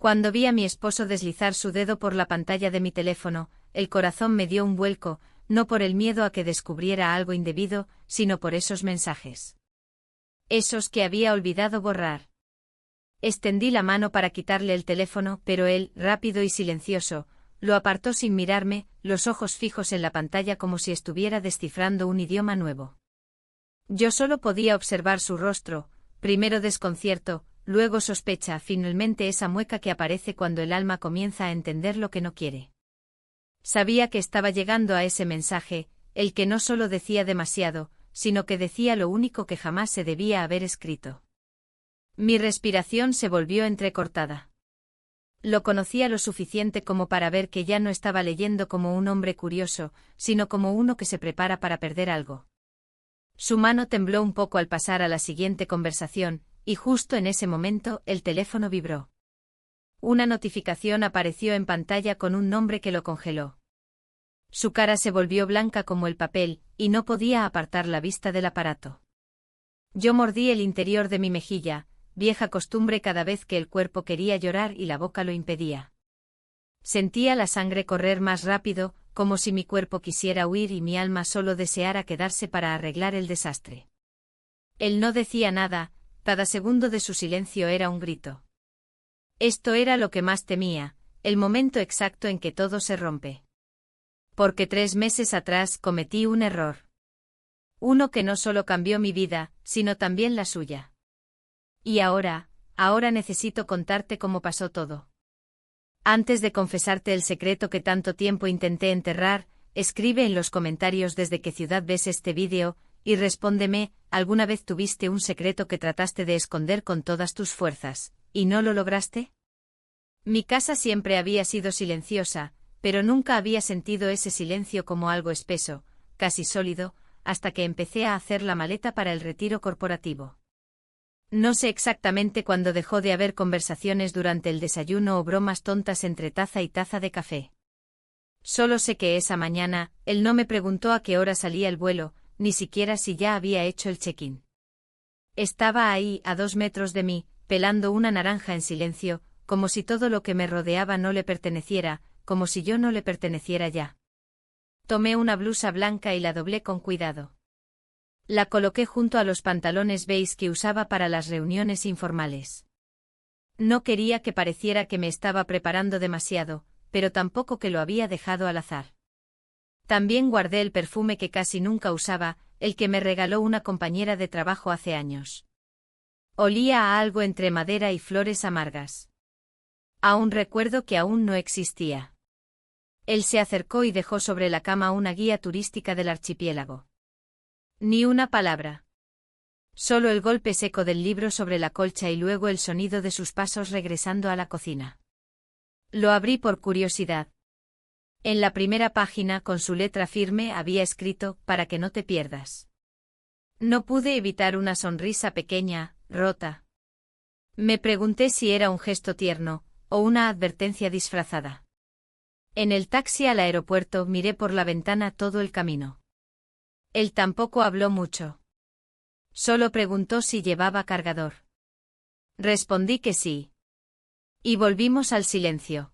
Cuando vi a mi esposo deslizar su dedo por la pantalla de mi teléfono, el corazón me dio un vuelco, no por el miedo a que descubriera algo indebido, sino por esos mensajes. Esos que había olvidado borrar. Extendí la mano para quitarle el teléfono, pero él, rápido y silencioso, lo apartó sin mirarme, los ojos fijos en la pantalla como si estuviera descifrando un idioma nuevo. Yo solo podía observar su rostro, primero desconcierto, luego sospecha, finalmente esa mueca que aparece cuando el alma comienza a entender lo que no quiere. Sabía que estaba llegando a ese mensaje, el que no solo decía demasiado, sino que decía lo único que jamás se debía haber escrito. Mi respiración se volvió entrecortada. Lo conocía lo suficiente como para ver que ya no estaba leyendo como un hombre curioso, sino como uno que se prepara para perder algo. Su mano tembló un poco al pasar a la siguiente conversación, y justo en ese momento el teléfono vibró. Una notificación apareció en pantalla con un nombre que lo congeló. Su cara se volvió blanca como el papel, y no podía apartar la vista del aparato. Yo mordí el interior de mi mejilla, vieja costumbre cada vez que el cuerpo quería llorar y la boca lo impedía. Sentía la sangre correr más rápido, como si mi cuerpo quisiera huir y mi alma solo deseara quedarse para arreglar el desastre. Él no decía nada, cada segundo de su silencio era un grito. Esto era lo que más temía, el momento exacto en que todo se rompe. Porque 3 meses atrás cometí un error. Uno que no solo cambió mi vida, sino también la suya. Y ahora necesito contarte cómo pasó todo. Antes de confesarte el secreto que tanto tiempo intenté enterrar, escribe en los comentarios desde qué ciudad ves este vídeo, y respóndeme, ¿alguna vez tuviste un secreto que trataste de esconder con todas tus fuerzas, y no lo lograste? Mi casa siempre había sido silenciosa, pero nunca había sentido ese silencio como algo espeso, casi sólido, hasta que empecé a hacer la maleta para el retiro corporativo. No sé exactamente cuándo dejó de haber conversaciones durante el desayuno o bromas tontas entre taza y taza de café. Solo sé que esa mañana, él no me preguntó a qué hora salía el vuelo, ni siquiera si ya había hecho el check-in. Estaba ahí, a 2 metros de mí, pelando una naranja en silencio, como si todo lo que me rodeaba no le perteneciera, como si yo no le perteneciera ya. Tomé una blusa blanca y la doblé con cuidado. La coloqué junto a los pantalones beige que usaba para las reuniones informales. No quería que pareciera que me estaba preparando demasiado, pero tampoco que lo había dejado al azar. También guardé el perfume que casi nunca usaba, el que me regaló una compañera de trabajo hace años. Olía a algo entre madera y flores amargas. Aún recuerdo que aún no existía. Él se acercó y dejó sobre la cama una guía turística del archipiélago. Ni una palabra. Solo el golpe seco del libro sobre la colcha y luego el sonido de sus pasos regresando a la cocina. Lo abrí por curiosidad. En la primera página, con su letra firme, había escrito, para que no te pierdas. No pude evitar una sonrisa pequeña, rota. Me pregunté si era un gesto tierno, o una advertencia disfrazada. En el taxi al aeropuerto miré por la ventana todo el camino. Él tampoco habló mucho. Solo preguntó si llevaba cargador. Respondí que sí. Y volvimos al silencio.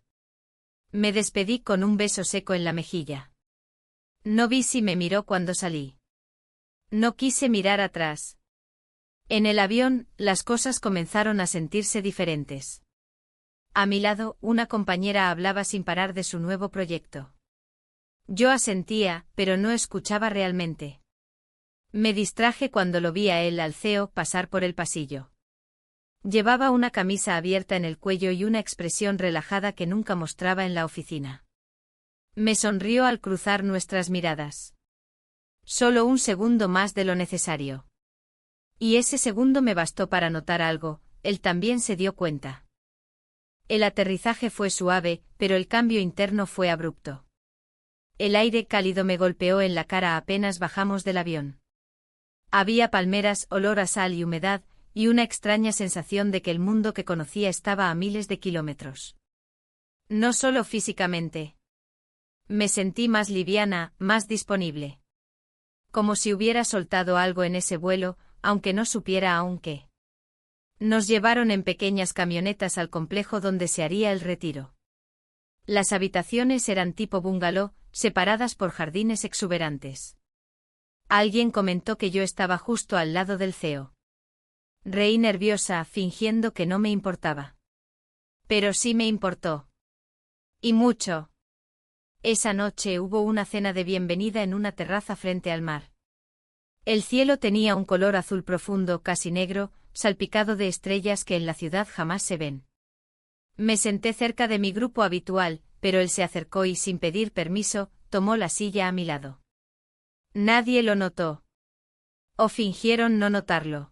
Me despedí con un beso seco en la mejilla. No vi si me miró cuando salí. No quise mirar atrás. En el avión, las cosas comenzaron a sentirse diferentes. A mi lado, una compañera hablaba sin parar de su nuevo proyecto. Yo asentía, pero no escuchaba realmente. Me distraje cuando lo vi a él al CEO pasar por el pasillo. Llevaba una camisa abierta en el cuello y una expresión relajada que nunca mostraba en la oficina. Me sonrió al cruzar nuestras miradas. Solo un segundo más de lo necesario. Y ese segundo me bastó para notar algo, él también se dio cuenta. El aterrizaje fue suave, pero el cambio interno fue abrupto. El aire cálido me golpeó en la cara apenas bajamos del avión. Había palmeras, olor a sal y humedad, y una extraña sensación de que el mundo que conocía estaba a miles de kilómetros. No solo físicamente. Me sentí más liviana, más disponible. Como si hubiera soltado algo en ese vuelo, aunque no supiera aún qué. Nos llevaron en pequeñas camionetas al complejo donde se haría el retiro. Las habitaciones eran tipo bungalow, separadas por jardines exuberantes. Alguien comentó que yo estaba justo al lado del CEO. Reí nerviosa, fingiendo que no me importaba. Pero sí me importó. Y mucho. Esa noche hubo una cena de bienvenida en una terraza frente al mar. El cielo tenía un color azul profundo, casi negro, salpicado de estrellas que en la ciudad jamás se ven. Me senté cerca de mi grupo habitual, pero él se acercó y sin pedir permiso, tomó la silla a mi lado. Nadie lo notó. O fingieron no notarlo.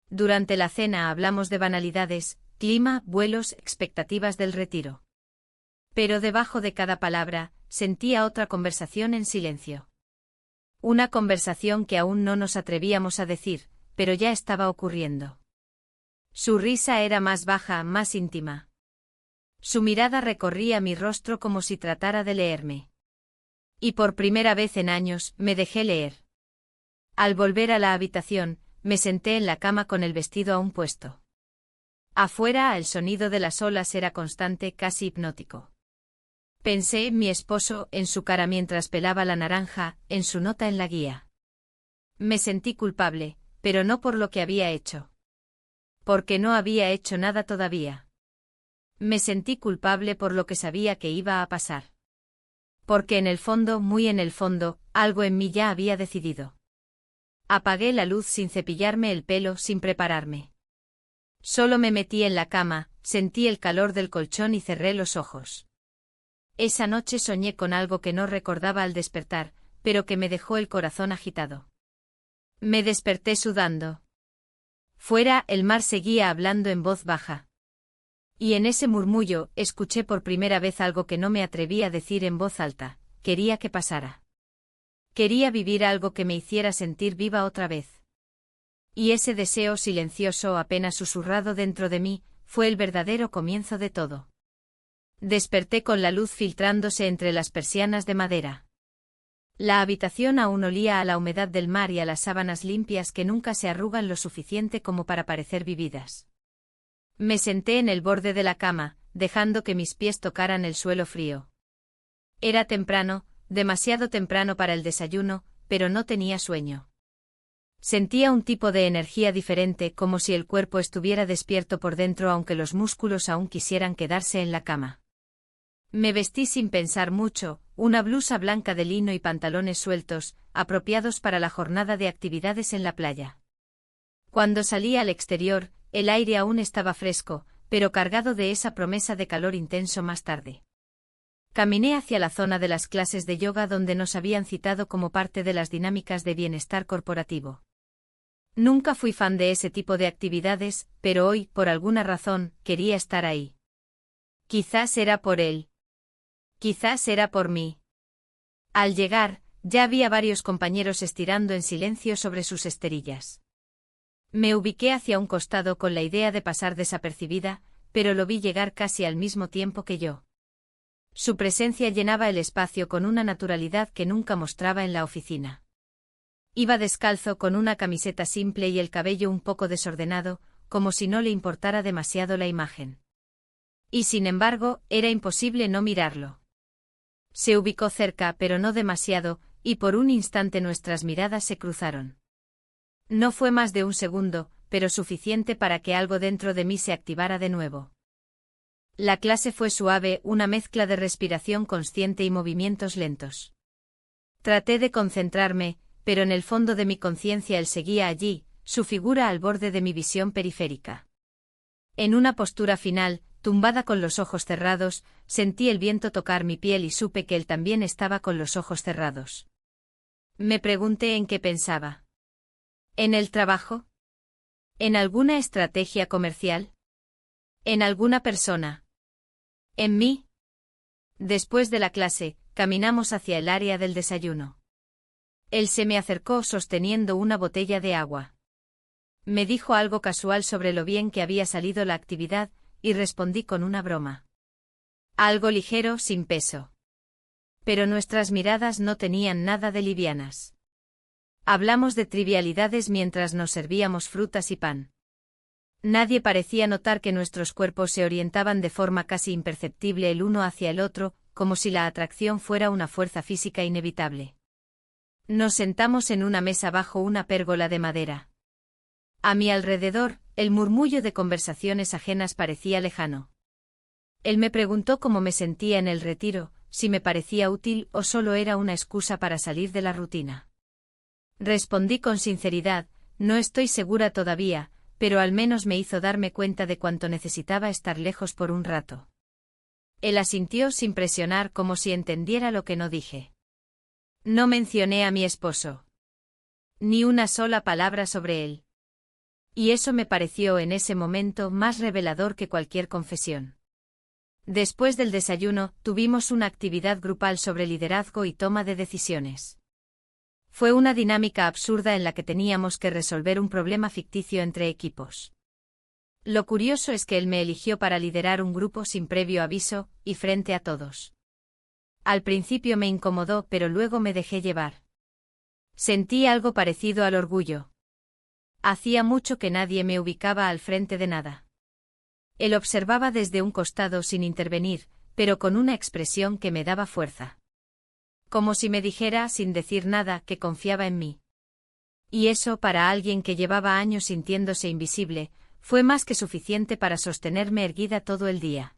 Durante la cena hablamos de banalidades, clima, vuelos, expectativas del retiro. Pero debajo de cada palabra, sentía otra conversación en silencio. Una conversación que aún no nos atrevíamos a decir, pero ya estaba ocurriendo. Su risa era más baja, más íntima. Su mirada recorría mi rostro como si tratara de leerme. Y por primera vez en años, me dejé leer. Al volver a la habitación, me senté en la cama con el vestido aún puesto. Afuera, el sonido de las olas era constante, casi hipnótico. Pensé en mi esposo, en su cara mientras pelaba la naranja, en su nota en la guía. Me sentí culpable, pero no por lo que había hecho. Porque no había hecho nada todavía. Me sentí culpable por lo que sabía que iba a pasar. Porque en el fondo, muy en el fondo, algo en mí ya había decidido. Apagué la luz sin cepillarme el pelo, sin prepararme. Solo me metí en la cama, sentí el calor del colchón y cerré los ojos. Esa noche soñé con algo que no recordaba al despertar, pero que me dejó el corazón agitado. Me desperté sudando. Fuera, el mar seguía hablando en voz baja. Y en ese murmullo, escuché por primera vez algo que no me atreví a decir en voz alta: quería que pasara. Quería vivir algo que me hiciera sentir viva otra vez. Y ese deseo silencioso, apenas susurrado dentro de mí, fue el verdadero comienzo de todo. Desperté con la luz filtrándose entre las persianas de madera. La habitación aún olía a la humedad del mar y a las sábanas limpias que nunca se arrugan lo suficiente como para parecer vividas. Me senté en el borde de la cama, dejando que mis pies tocaran el suelo frío. Era temprano, demasiado temprano para el desayuno, pero no tenía sueño. Sentía un tipo de energía diferente, como si el cuerpo estuviera despierto por dentro aunque los músculos aún quisieran quedarse en la cama. Me vestí sin pensar mucho, una blusa blanca de lino y pantalones sueltos, apropiados para la jornada de actividades en la playa. Cuando salí al exterior, el aire aún estaba fresco, pero cargado de esa promesa de calor intenso más tarde. Caminé hacia la zona de las clases de yoga donde nos habían citado como parte de las dinámicas de bienestar corporativo. Nunca fui fan de ese tipo de actividades, pero hoy, por alguna razón, quería estar ahí. Quizás era por él. Quizás era por mí. Al llegar, ya había varios compañeros estirando en silencio sobre sus esterillas. Me ubiqué hacia un costado con la idea de pasar desapercibida, pero lo vi llegar casi al mismo tiempo que yo. Su presencia llenaba el espacio con una naturalidad que nunca mostraba en la oficina. Iba descalzo con una camiseta simple y el cabello un poco desordenado, como si no le importara demasiado la imagen. Y sin embargo, era imposible no mirarlo. Se ubicó cerca, pero no demasiado, y por un instante nuestras miradas se cruzaron. No fue más de un segundo, pero suficiente para que algo dentro de mí se activara de nuevo. La clase fue suave, una mezcla de respiración consciente y movimientos lentos. Traté de concentrarme, pero en el fondo de mi conciencia él seguía allí, su figura al borde de mi visión periférica. En una postura final, tumbada con los ojos cerrados, sentí el viento tocar mi piel y supe que él también estaba con los ojos cerrados. Me pregunté en qué pensaba. ¿En el trabajo? ¿En alguna estrategia comercial? ¿En alguna persona? ¿En mí? Después de la clase, caminamos hacia el área del desayuno. Él se me acercó sosteniendo una botella de agua. Me dijo algo casual sobre lo bien que había salido la actividad, y respondí con una broma. Algo ligero, sin peso. Pero nuestras miradas no tenían nada de livianas. Hablamos de trivialidades mientras nos servíamos frutas y pan. Nadie parecía notar que nuestros cuerpos se orientaban de forma casi imperceptible el uno hacia el otro, como si la atracción fuera una fuerza física inevitable. Nos sentamos en una mesa bajo una pérgola de madera. A mi alrededor, el murmullo de conversaciones ajenas parecía lejano. Él me preguntó cómo me sentía en el retiro, si me parecía útil o solo era una excusa para salir de la rutina. Respondí con sinceridad, no estoy segura todavía, pero al menos me hizo darme cuenta de cuánto necesitaba estar lejos por un rato. Él asintió sin presionar como si entendiera lo que no dije. No mencioné a mi esposo. Ni una sola palabra sobre él. Y eso me pareció en ese momento más revelador que cualquier confesión. Después del desayuno, tuvimos una actividad grupal sobre liderazgo y toma de decisiones. Fue una dinámica absurda en la que teníamos que resolver un problema ficticio entre equipos. Lo curioso es que él me eligió para liderar un grupo sin previo aviso, y frente a todos. Al principio me incomodó, pero luego me dejé llevar. Sentí algo parecido al orgullo. Hacía mucho que nadie me ubicaba al frente de nada. Él observaba desde un costado sin intervenir, pero con una expresión que me daba fuerza. Como si me dijera, sin decir nada, que confiaba en mí. Y eso, para alguien que llevaba años sintiéndose invisible, fue más que suficiente para sostenerme erguida todo el día.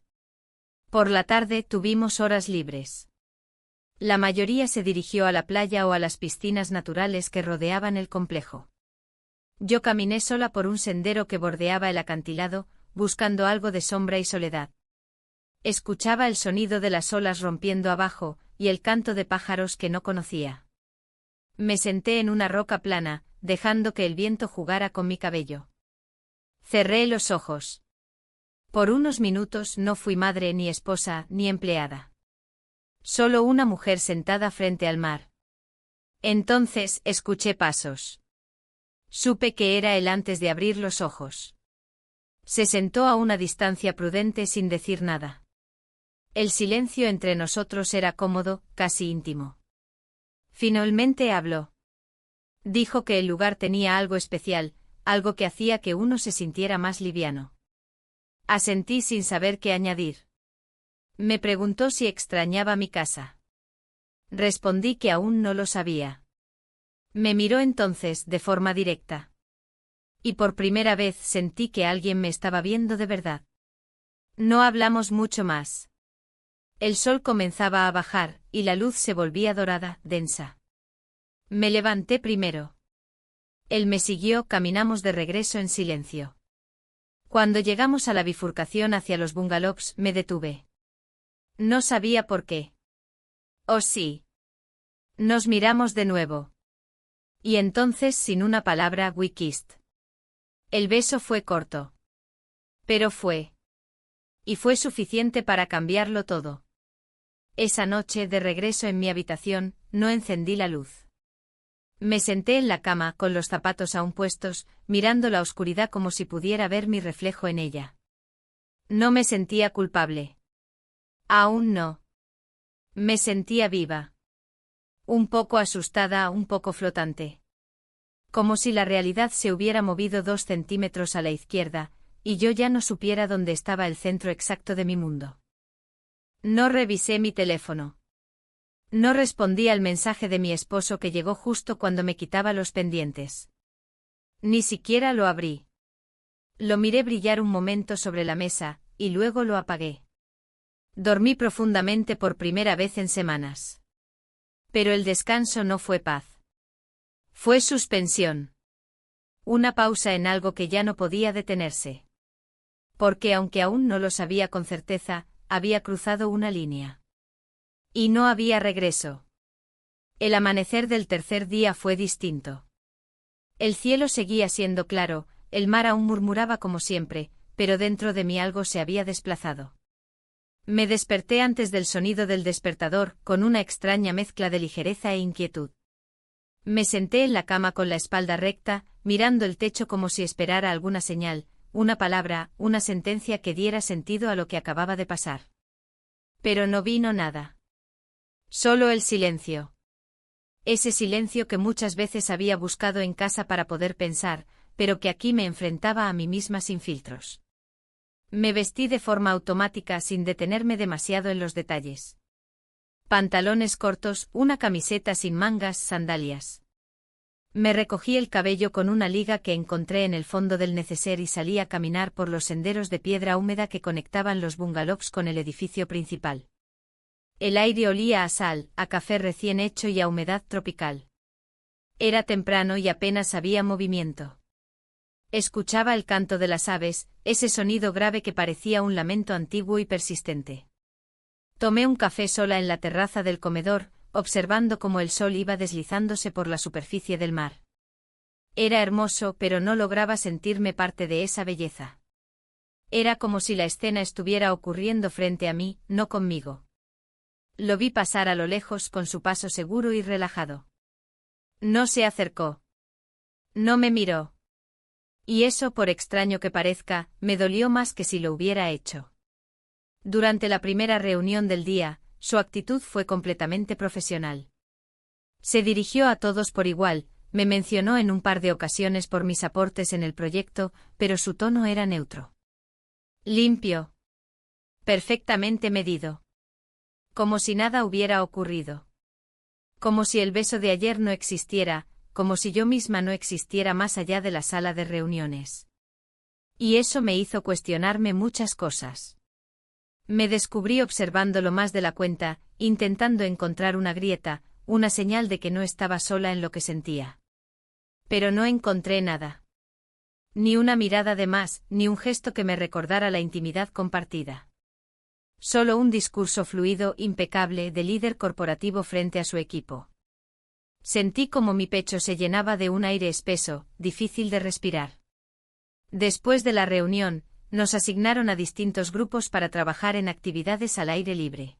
Por la tarde tuvimos horas libres. La mayoría se dirigió a la playa o a las piscinas naturales que rodeaban el complejo. Yo caminé sola por un sendero que bordeaba el acantilado, buscando algo de sombra y soledad. Escuchaba el sonido de las olas rompiendo abajo, y el canto de pájaros que no conocía. Me senté en una roca plana, dejando que el viento jugara con mi cabello. Cerré los ojos. Por unos minutos no fui madre ni esposa ni empleada. Solo una mujer sentada frente al mar. Entonces escuché pasos. Supe que era él antes de abrir los ojos. Se sentó a una distancia prudente sin decir nada. El silencio entre nosotros era cómodo, casi íntimo. Finalmente habló. Dijo que el lugar tenía algo especial, algo que hacía que uno se sintiera más liviano. Asentí sin saber qué añadir. Me preguntó si extrañaba mi casa. Respondí que aún no lo sabía. Me miró entonces de forma directa. Y por primera vez sentí que alguien me estaba viendo de verdad. No hablamos mucho más. El sol comenzaba a bajar, y la luz se volvía dorada, densa. Me levanté primero. Él me siguió, caminamos de regreso en silencio. Cuando llegamos a la bifurcación hacia los bungalows, me detuve. No sabía por qué. Oh sí. Nos miramos de nuevo. Y entonces, sin una palabra, we kissed. El beso fue corto. Pero fue. Y fue suficiente para cambiarlo todo. Esa noche, de regreso en mi habitación, no encendí la luz. Me senté en la cama, con los zapatos aún puestos, mirando la oscuridad como si pudiera ver mi reflejo en ella. No me sentía culpable. Aún no. Me sentía viva. Un poco asustada, un poco flotante. Como si la realidad se hubiera movido 2 centímetros a la izquierda, y yo ya no supiera dónde estaba el centro exacto de mi mundo. No revisé mi teléfono. No respondí al mensaje de mi esposo que llegó justo cuando me quitaba los pendientes. Ni siquiera lo abrí. Lo miré brillar un momento sobre la mesa, y luego lo apagué. Dormí profundamente por primera vez en semanas. Pero el descanso no fue paz. Fue suspensión. Una pausa en algo que ya no podía detenerse. Porque aunque aún no lo sabía con certeza, había cruzado una línea. Y no había regreso. El amanecer del tercer día fue distinto. El cielo seguía siendo claro, el mar aún murmuraba como siempre, pero dentro de mí algo se había desplazado. Me desperté antes del sonido del despertador, con una extraña mezcla de ligereza e inquietud. Me senté en la cama con la espalda recta, mirando el techo como si esperara alguna señal, una palabra, una sentencia que diera sentido a lo que acababa de pasar. Pero no vino nada. Solo el silencio. Ese silencio que muchas veces había buscado en casa para poder pensar, pero que aquí me enfrentaba a mí misma sin filtros. Me vestí de forma automática sin detenerme demasiado en los detalles. Pantalones cortos, una camiseta sin mangas, sandalias. Me recogí el cabello con una liga que encontré en el fondo del neceser y salí a caminar por los senderos de piedra húmeda que conectaban los bungalows con el edificio principal. El aire olía a sal, a café recién hecho y a humedad tropical. Era temprano y apenas había movimiento. Escuchaba el canto de las aves, ese sonido grave que parecía un lamento antiguo y persistente. Tomé un café sola en la terraza del comedor, observando cómo el sol iba deslizándose por la superficie del mar. Era hermoso, pero no lograba sentirme parte de esa belleza. Era como si la escena estuviera ocurriendo frente a mí, no conmigo. Lo vi pasar a lo lejos con su paso seguro y relajado. No se acercó. No me miró. Y eso, por extraño que parezca, me dolió más que si lo hubiera hecho. Durante la primera reunión del día, su actitud fue completamente profesional. Se dirigió a todos por igual, me mencionó en un par de ocasiones por mis aportes en el proyecto, pero su tono era neutro. Limpio. Perfectamente medido. Como si nada hubiera ocurrido. Como si el beso de ayer no existiera, como si yo misma no existiera más allá de la sala de reuniones. Y eso me hizo cuestionarme muchas cosas. Me descubrí observándolo más de la cuenta, intentando encontrar una grieta, una señal de que no estaba sola en lo que sentía. Pero no encontré nada. Ni una mirada de más, ni un gesto que me recordara la intimidad compartida. Solo un discurso fluido, impecable, de líder corporativo frente a su equipo. Sentí como mi pecho se llenaba de un aire espeso, difícil de respirar. Después de la reunión, nos asignaron a distintos grupos para trabajar en actividades al aire libre.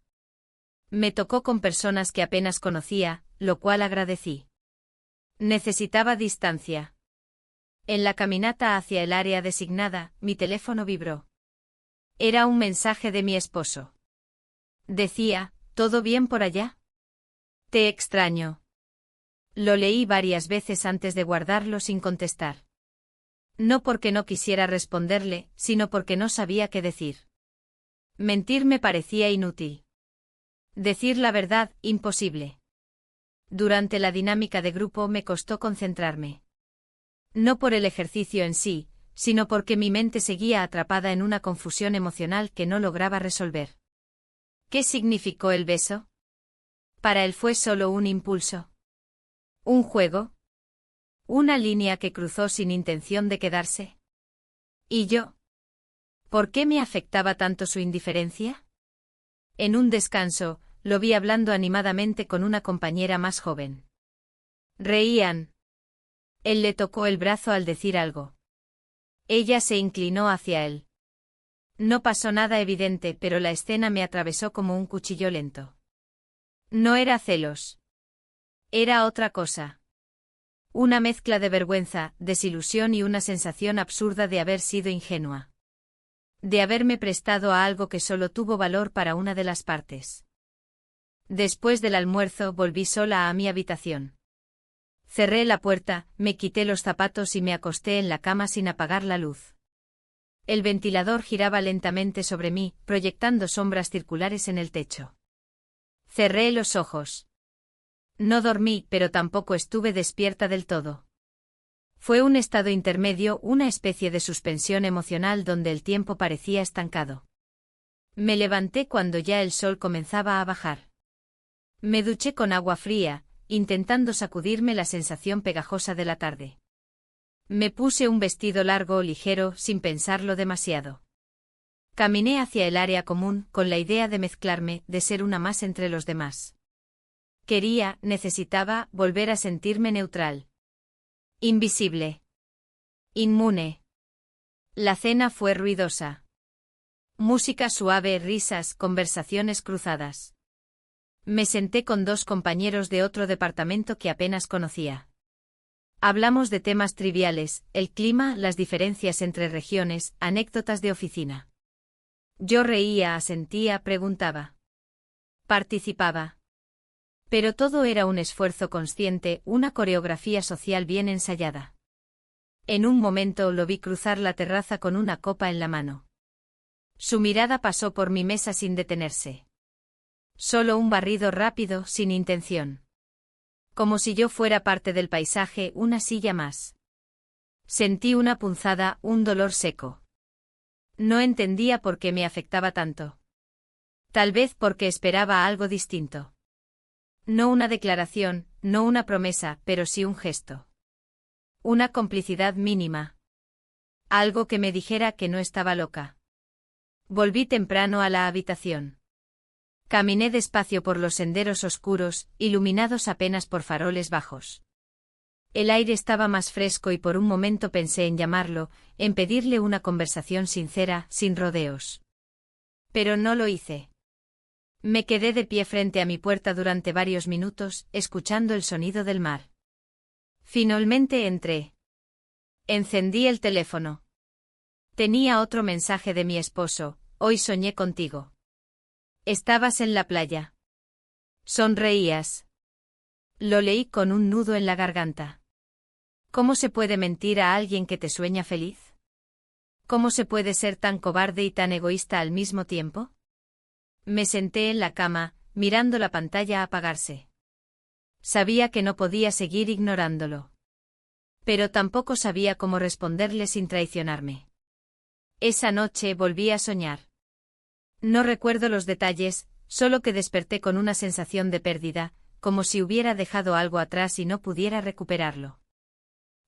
Me tocó con personas que apenas conocía, lo cual agradecí. Necesitaba distancia. En la caminata hacia el área designada, mi teléfono vibró. Era un mensaje de mi esposo. Decía, ¿todo bien por allá? Te extraño. Lo leí varias veces antes de guardarlo sin contestar. No porque no quisiera responderle, sino porque no sabía qué decir. Mentir me parecía inútil. Decir la verdad, imposible. Durante la dinámica de grupo me costó concentrarme. No por el ejercicio en sí, sino porque mi mente seguía atrapada en una confusión emocional que no lograba resolver. ¿Qué significó el beso? Para él fue solo un impulso. ¿Un juego? ¿Una línea que cruzó sin intención de quedarse? ¿Y yo? ¿Por qué me afectaba tanto su indiferencia? En un descanso, lo vi hablando animadamente con una compañera más joven. Reían. Él le tocó el brazo al decir algo. Ella se inclinó hacia él. No pasó nada evidente, pero la escena me atravesó como un cuchillo lento. No era celos. Era otra cosa. Una mezcla de vergüenza, desilusión y una sensación absurda de haber sido ingenua. De haberme prestado a algo que solo tuvo valor para una de las partes. Después del almuerzo volví sola a mi habitación. Cerré la puerta, me quité los zapatos y me acosté en la cama sin apagar la luz. El ventilador giraba lentamente sobre mí, proyectando sombras circulares en el techo. Cerré los ojos. No dormí, pero tampoco estuve despierta del todo. Fue un estado intermedio, una especie de suspensión emocional donde el tiempo parecía estancado. Me levanté cuando ya el sol comenzaba a bajar. Me duché con agua fría, intentando sacudirme la sensación pegajosa de la tarde. Me puse un vestido largo, ligero, sin pensarlo demasiado. Caminé hacia el área común, con la idea de mezclarme, de ser una más entre los demás. Necesitaba, volver a sentirme neutral. Invisible. Inmune. La cena fue ruidosa. Música suave, risas, conversaciones cruzadas. Me senté con dos compañeros de otro departamento que apenas conocía. Hablamos de temas triviales, el clima, las diferencias entre regiones, anécdotas de oficina. Yo reía, asentía, preguntaba. Participaba. Pero todo era un esfuerzo consciente, una coreografía social bien ensayada. En un momento lo vi cruzar la terraza con una copa en la mano. Su mirada pasó por mi mesa sin detenerse. Solo un barrido rápido, sin intención. Como si yo fuera parte del paisaje, una silla más. Sentí una punzada, un dolor seco. No entendía por qué me afectaba tanto. Tal vez porque esperaba algo distinto. No una declaración, no una promesa, pero sí un gesto. Una complicidad mínima. Algo que me dijera que no estaba loca. Volví temprano a la habitación. Caminé despacio por los senderos oscuros, iluminados apenas por faroles bajos. El aire estaba más fresco y por un momento pensé en llamarlo, en pedirle una conversación sincera, sin rodeos. Pero no lo hice. Me quedé de pie frente a mi puerta durante varios minutos, escuchando el sonido del mar. Finalmente entré. Encendí el teléfono. Tenía otro mensaje de mi esposo: hoy soñé contigo. Estabas en la playa. Sonreías. Lo leí con un nudo en la garganta. ¿Cómo se puede mentir a alguien que te sueña feliz? ¿Cómo se puede ser tan cobarde y tan egoísta al mismo tiempo? Me senté en la cama, mirando la pantalla apagarse. Sabía que no podía seguir ignorándolo. Pero tampoco sabía cómo responderle sin traicionarme. Esa noche volví a soñar. No recuerdo los detalles, solo que desperté con una sensación de pérdida, como si hubiera dejado algo atrás y no pudiera recuperarlo.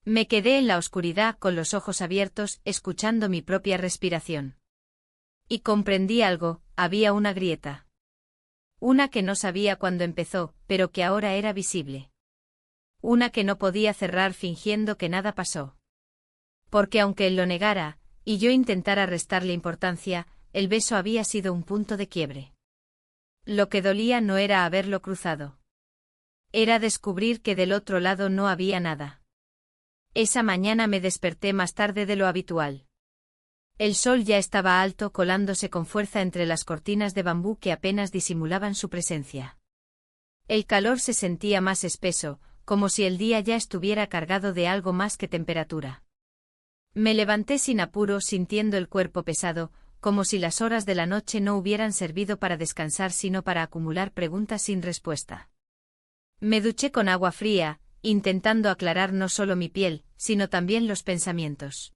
Me quedé en la oscuridad con los ojos abiertos, escuchando mi propia respiración. Y comprendí algo: había una grieta. Una que no sabía cuándo empezó, pero que ahora era visible. Una que no podía cerrar fingiendo que nada pasó. Porque aunque él lo negara, y yo intentara restarle importancia, el beso había sido un punto de quiebre. Lo que dolía no era haberlo cruzado. Era descubrir que del otro lado no había nada. Esa mañana me desperté más tarde de lo habitual. El sol ya estaba alto, colándose con fuerza entre las cortinas de bambú que apenas disimulaban su presencia. El calor se sentía más espeso, como si el día ya estuviera cargado de algo más que temperatura. Me levanté sin apuro, sintiendo el cuerpo pesado, como si las horas de la noche no hubieran servido para descansar sino para acumular preguntas sin respuesta. Me duché con agua fría, intentando aclarar no solo mi piel, sino también los pensamientos.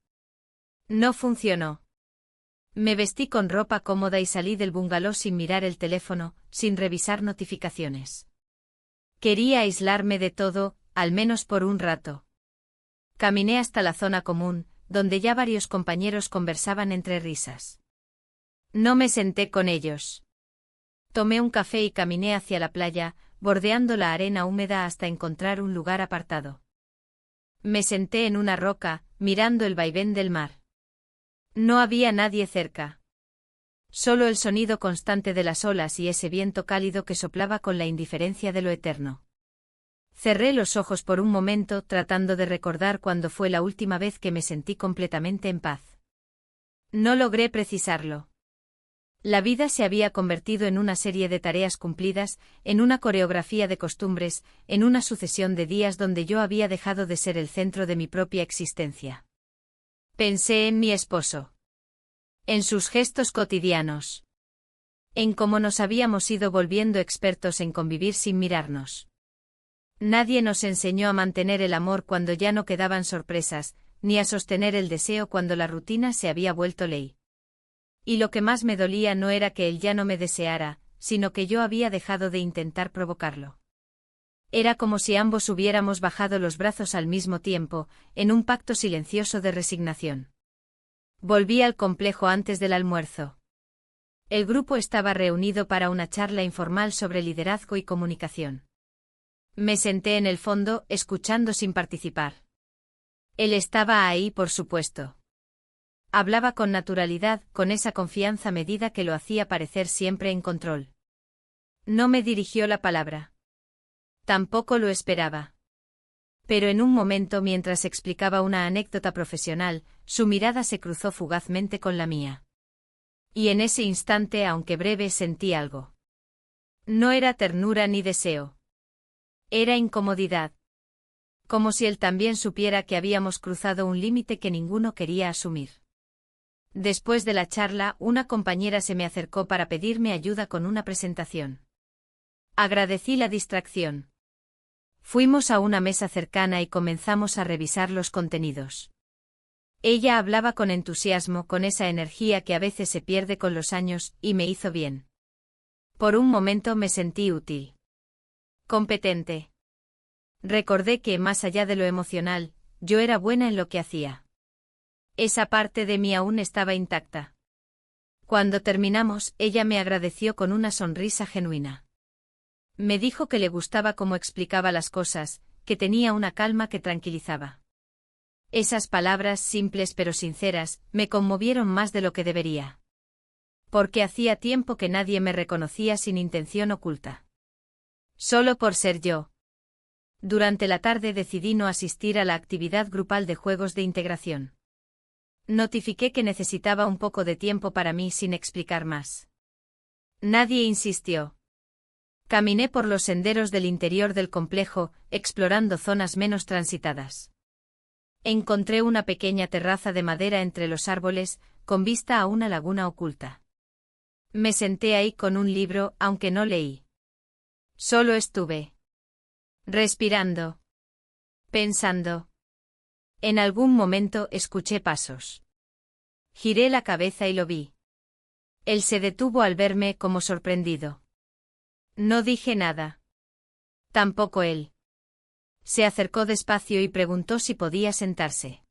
No funcionó. Me vestí con ropa cómoda y salí del bungalow sin mirar el teléfono, sin revisar notificaciones. Quería aislarme de todo, al menos por un rato. Caminé hasta la zona común, donde ya varios compañeros conversaban entre risas. No me senté con ellos. Tomé un café y caminé hacia la playa, bordeando la arena húmeda hasta encontrar un lugar apartado. Me senté en una roca, mirando el vaivén del mar. No había nadie cerca. Solo el sonido constante de las olas y ese viento cálido que soplaba con la indiferencia de lo eterno. Cerré los ojos por un momento, tratando de recordar cuándo fue la última vez que me sentí completamente en paz. No logré precisarlo. La vida se había convertido en una serie de tareas cumplidas, en una coreografía de costumbres, en una sucesión de días donde yo había dejado de ser el centro de mi propia existencia. Pensé en mi esposo. En sus gestos cotidianos. En cómo nos habíamos ido volviendo expertos en convivir sin mirarnos. Nadie nos enseñó a mantener el amor cuando ya no quedaban sorpresas, ni a sostener el deseo cuando la rutina se había vuelto ley. Y lo que más me dolía no era que él ya no me deseara, sino que yo había dejado de intentar provocarlo. Era como si ambos hubiéramos bajado los brazos al mismo tiempo, en un pacto silencioso de resignación. Volví al complejo antes del almuerzo. El grupo estaba reunido para una charla informal sobre liderazgo y comunicación. Me senté en el fondo, escuchando sin participar. Él estaba ahí, por supuesto. Hablaba con naturalidad, con esa confianza medida que lo hacía parecer siempre en control. No me dirigió la palabra. Tampoco lo esperaba. Pero en un momento, mientras explicaba una anécdota profesional, su mirada se cruzó fugazmente con la mía. Y en ese instante, aunque breve, sentí algo. No era ternura ni deseo. Era incomodidad. Como si él también supiera que habíamos cruzado un límite que ninguno quería asumir. Después de la charla, una compañera se me acercó para pedirme ayuda con una presentación. Agradecí la distracción. Fuimos a una mesa cercana y comenzamos a revisar los contenidos. Ella hablaba con entusiasmo, con esa energía que a veces se pierde con los años, y me hizo bien. Por un momento me sentí útil. Competente. Recordé que, más allá de lo emocional, yo era buena en lo que hacía. Esa parte de mí aún estaba intacta. Cuando terminamos, ella me agradeció con una sonrisa genuina. Me dijo que le gustaba cómo explicaba las cosas, que tenía una calma que tranquilizaba. Esas palabras simples pero sinceras, me conmovieron más de lo que debería. Porque hacía tiempo que nadie me reconocía sin intención oculta. Solo por ser yo. Durante la tarde decidí no asistir a la actividad grupal de juegos de integración. Notifiqué que necesitaba un poco de tiempo para mí sin explicar más. Nadie insistió. Caminé por los senderos del interior del complejo, explorando zonas menos transitadas. Encontré una pequeña terraza de madera entre los árboles, con vista a una laguna oculta. Me senté ahí con un libro, aunque no leí. Solo estuve. Respirando. Pensando. En algún momento escuché pasos. Giré la cabeza y lo vi. Él se detuvo al verme como sorprendido. No dije nada. Tampoco él. Se acercó despacio y preguntó si podía sentarse.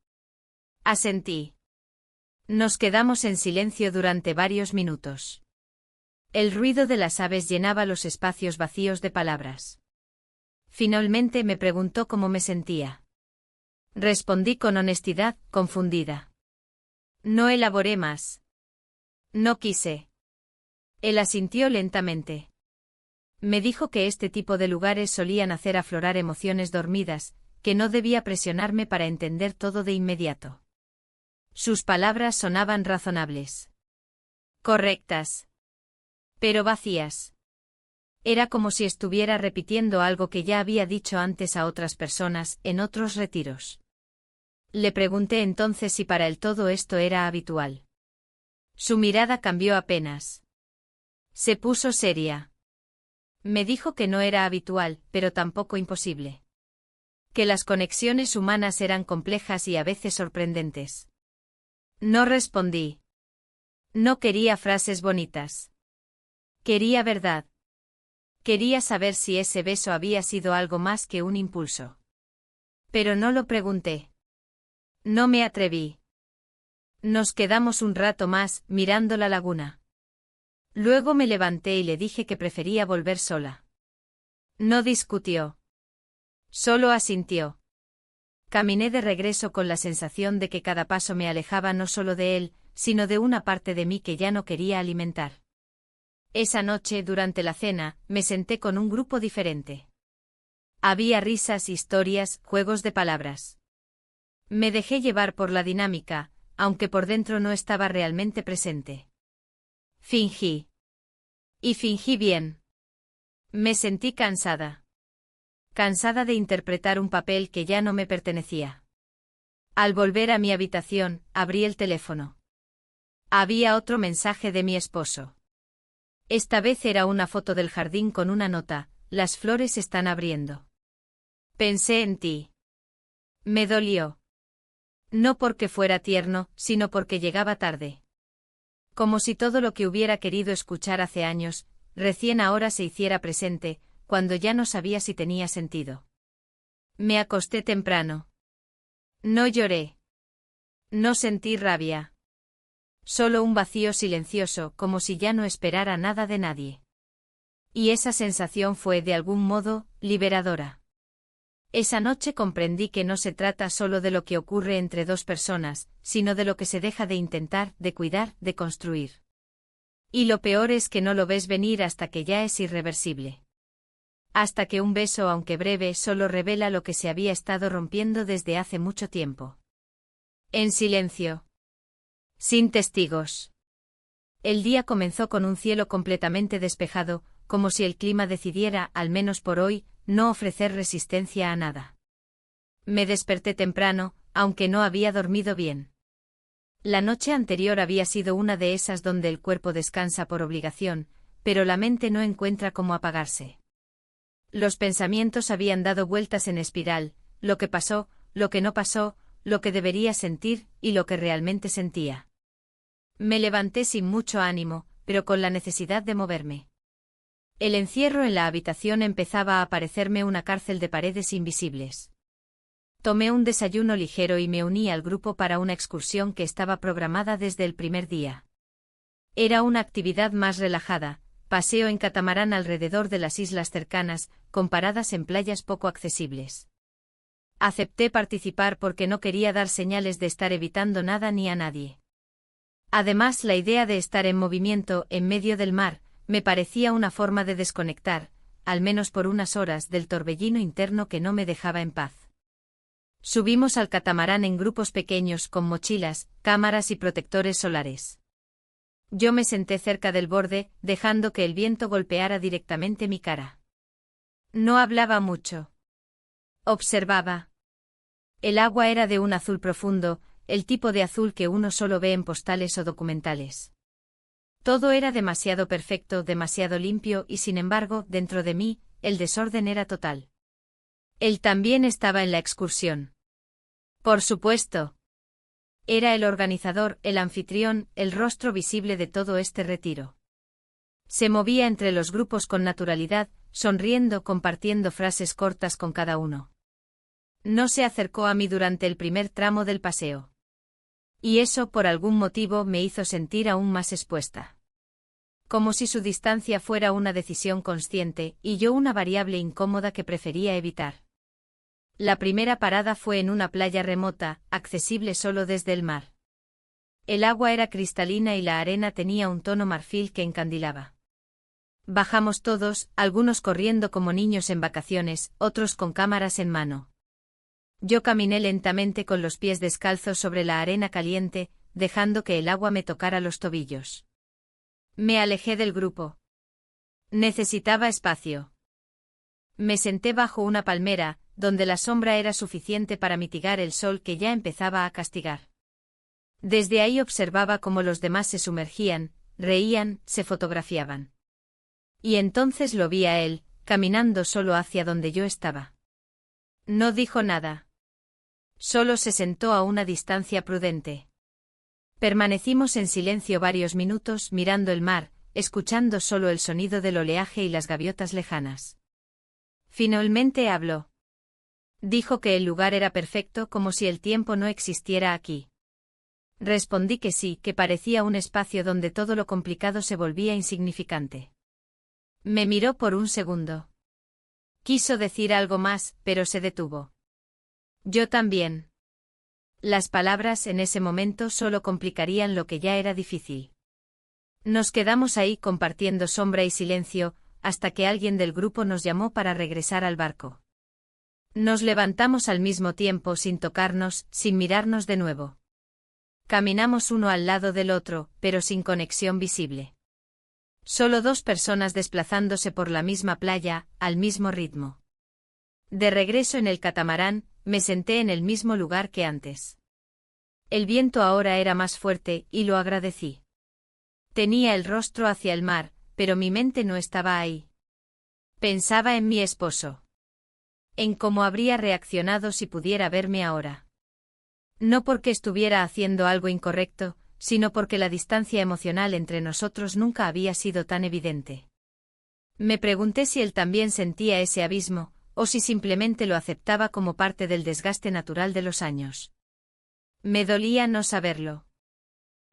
Asentí. Nos quedamos en silencio durante varios minutos. El ruido de las aves llenaba los espacios vacíos de palabras. Finalmente me preguntó cómo me sentía. Respondí con honestidad, confundida. No elaboré más. No quise. Él asintió lentamente. Me dijo que este tipo de lugares solían hacer aflorar emociones dormidas, que no debía presionarme para entender todo de inmediato. Sus palabras sonaban razonables. Correctas. Pero vacías. Era como si estuviera repitiendo algo que ya había dicho antes a otras personas, en otros retiros. Le pregunté entonces si para él todo esto era habitual. Su mirada cambió apenas. Se puso seria. Me dijo que no era habitual, pero tampoco imposible. Que las conexiones humanas eran complejas y a veces sorprendentes. No respondí. No quería frases bonitas. Quería verdad. Quería saber si ese beso había sido algo más que un impulso. Pero no lo pregunté. No me atreví. Nos quedamos un rato más, mirando la laguna. Luego me levanté y le dije que prefería volver sola. No discutió. Solo asintió. Caminé de regreso con la sensación de que cada paso me alejaba no solo de él, sino de una parte de mí que ya no quería alimentar. Esa noche, durante la cena, me senté con un grupo diferente. Había risas, historias, juegos de palabras. Me dejé llevar por la dinámica, aunque por dentro no estaba realmente presente. Fingí. Y fingí bien. Me sentí cansada. Cansada de interpretar un papel que ya no me pertenecía. Al volver a mi habitación, abrí el teléfono. Había otro mensaje de mi esposo. Esta vez era una foto del jardín con una nota: las flores están abriendo. Pensé en ti. Me dolió. No porque fuera tierno, sino porque llegaba tarde. Como si todo lo que hubiera querido escuchar hace años, recién ahora se hiciera presente, cuando ya no sabía si tenía sentido. Me acosté temprano. No lloré. No sentí rabia. Solo un vacío silencioso, como si ya no esperara nada de nadie. Y esa sensación fue, de algún modo, liberadora. Esa noche comprendí que no se trata solo de lo que ocurre entre dos personas, sino de lo que se deja de intentar, de cuidar, de construir. Y lo peor es que no lo ves venir hasta que ya es irreversible. Hasta que un beso, aunque breve, solo revela lo que se había estado rompiendo desde hace mucho tiempo. En silencio. Sin testigos. El día comenzó con un cielo completamente despejado, como si el clima decidiera, al menos por hoy, no ofrecer resistencia a nada. Me desperté temprano, aunque no había dormido bien. La noche anterior había sido una de esas donde el cuerpo descansa por obligación, pero la mente no encuentra cómo apagarse. Los pensamientos habían dado vueltas en espiral, lo que pasó, lo que no pasó, lo que debería sentir y lo que realmente sentía. Me levanté sin mucho ánimo, pero con la necesidad de moverme. El encierro en la habitación empezaba a parecerme una cárcel de paredes invisibles. Tomé un desayuno ligero y me uní al grupo para una excursión que estaba programada desde el primer día. Era una actividad más relajada, paseo en catamarán alrededor de las islas cercanas, con paradas en playas poco accesibles. Acepté participar porque no quería dar señales de estar evitando nada ni a nadie. Además, la idea de estar en movimiento en medio del mar me parecía una forma de desconectar, al menos por unas horas, del torbellino interno que no me dejaba en paz. Subimos al catamarán en grupos pequeños con mochilas, cámaras y protectores solares. Yo me senté cerca del borde, dejando que el viento golpeara directamente mi cara. No hablaba mucho. Observaba. El agua era de un azul profundo, el tipo de azul que uno solo ve en postales o documentales. Todo era demasiado perfecto, demasiado limpio y sin embargo, dentro de mí, el desorden era total. Él también estaba en la excursión. Por supuesto. Era el organizador, el anfitrión, el rostro visible de todo este retiro. Se movía entre los grupos con naturalidad, sonriendo, compartiendo frases cortas con cada uno. No se acercó a mí durante el primer tramo del paseo. Y eso, por algún motivo, me hizo sentir aún más expuesta. Como si su distancia fuera una decisión consciente, y yo una variable incómoda que prefería evitar. La primera parada fue en una playa remota, accesible solo desde el mar. El agua era cristalina y la arena tenía un tono marfil que encandilaba. Bajamos todos, algunos corriendo como niños en vacaciones, otros con cámaras en mano. Yo caminé lentamente con los pies descalzos sobre la arena caliente, dejando que el agua me tocara los tobillos. Me alejé del grupo. Necesitaba espacio. Me senté bajo una palmera, donde la sombra era suficiente para mitigar el sol que ya empezaba a castigar. Desde ahí observaba cómo los demás se sumergían, reían, se fotografiaban. Y entonces lo vi a él, caminando solo hacia donde yo estaba. No dijo nada. Solo se sentó a una distancia prudente. Permanecimos en silencio varios minutos mirando el mar, escuchando solo el sonido del oleaje y las gaviotas lejanas. Finalmente habló. Dijo que el lugar era perfecto, como si el tiempo no existiera aquí. Respondí que sí, que parecía un espacio donde todo lo complicado se volvía insignificante. Me miró por un segundo. Quiso decir algo más, pero se detuvo. Yo también. Las palabras en ese momento solo complicarían lo que ya era difícil. Nos quedamos ahí compartiendo sombra y silencio, hasta que alguien del grupo nos llamó para regresar al barco. Nos levantamos al mismo tiempo sin tocarnos, sin mirarnos de nuevo. Caminamos uno al lado del otro, pero sin conexión visible. Solo dos personas desplazándose por la misma playa, al mismo ritmo. De regreso en el catamarán, me senté en el mismo lugar que antes. El viento ahora era más fuerte, y lo agradecí. Tenía el rostro hacia el mar, pero mi mente no estaba ahí. Pensaba en mi esposo. En cómo habría reaccionado si pudiera verme ahora. No porque estuviera haciendo algo incorrecto, sino porque la distancia emocional entre nosotros nunca había sido tan evidente. Me pregunté si él también sentía ese abismo, o si simplemente lo aceptaba como parte del desgaste natural de los años. Me dolía no saberlo.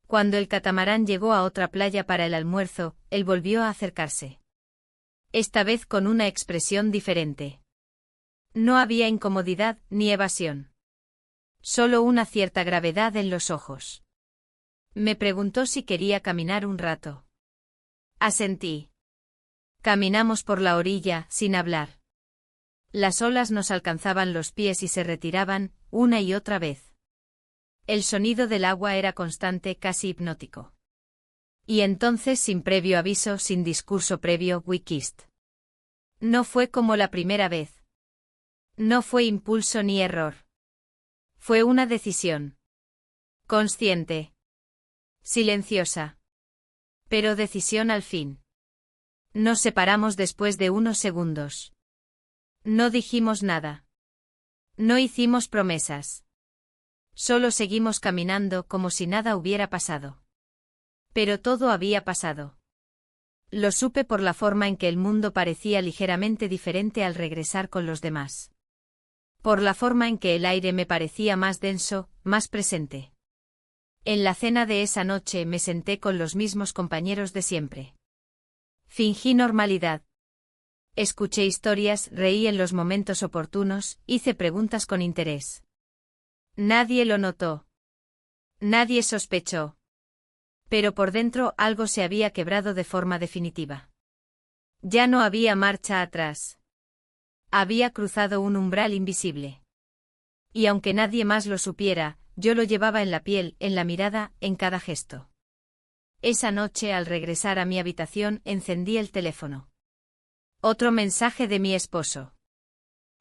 Cuando el catamarán llegó a otra playa para el almuerzo, él volvió a acercarse. Esta vez con una expresión diferente. No había incomodidad ni evasión. Solo una cierta gravedad en los ojos. Me preguntó si quería caminar un rato. Asentí. Caminamos por la orilla, sin hablar. Las olas nos alcanzaban los pies y se retiraban, una y otra vez. El sonido del agua era constante, casi hipnótico. Y entonces, sin previo aviso, sin discurso previo, we kissed. No fue como la primera vez. No fue impulso ni error. Fue una decisión. Consciente. Silenciosa. Pero decisión al fin. Nos separamos después de unos segundos. No dijimos nada. No hicimos promesas. Solo seguimos caminando como si nada hubiera pasado. Pero todo había pasado. Lo supe por la forma en que el mundo parecía ligeramente diferente al regresar con los demás. Por la forma en que el aire me parecía más denso, más presente. En la cena de esa noche me senté con los mismos compañeros de siempre. Fingí normalidad. Escuché historias, reí en los momentos oportunos, hice preguntas con interés. Nadie lo notó. Nadie sospechó. Pero por dentro algo se había quebrado de forma definitiva. Ya no había marcha atrás. Había cruzado un umbral invisible. Y aunque nadie más lo supiera, yo lo llevaba en la piel, en la mirada, en cada gesto. Esa noche, al regresar a mi habitación, encendí el teléfono. Otro mensaje de mi esposo.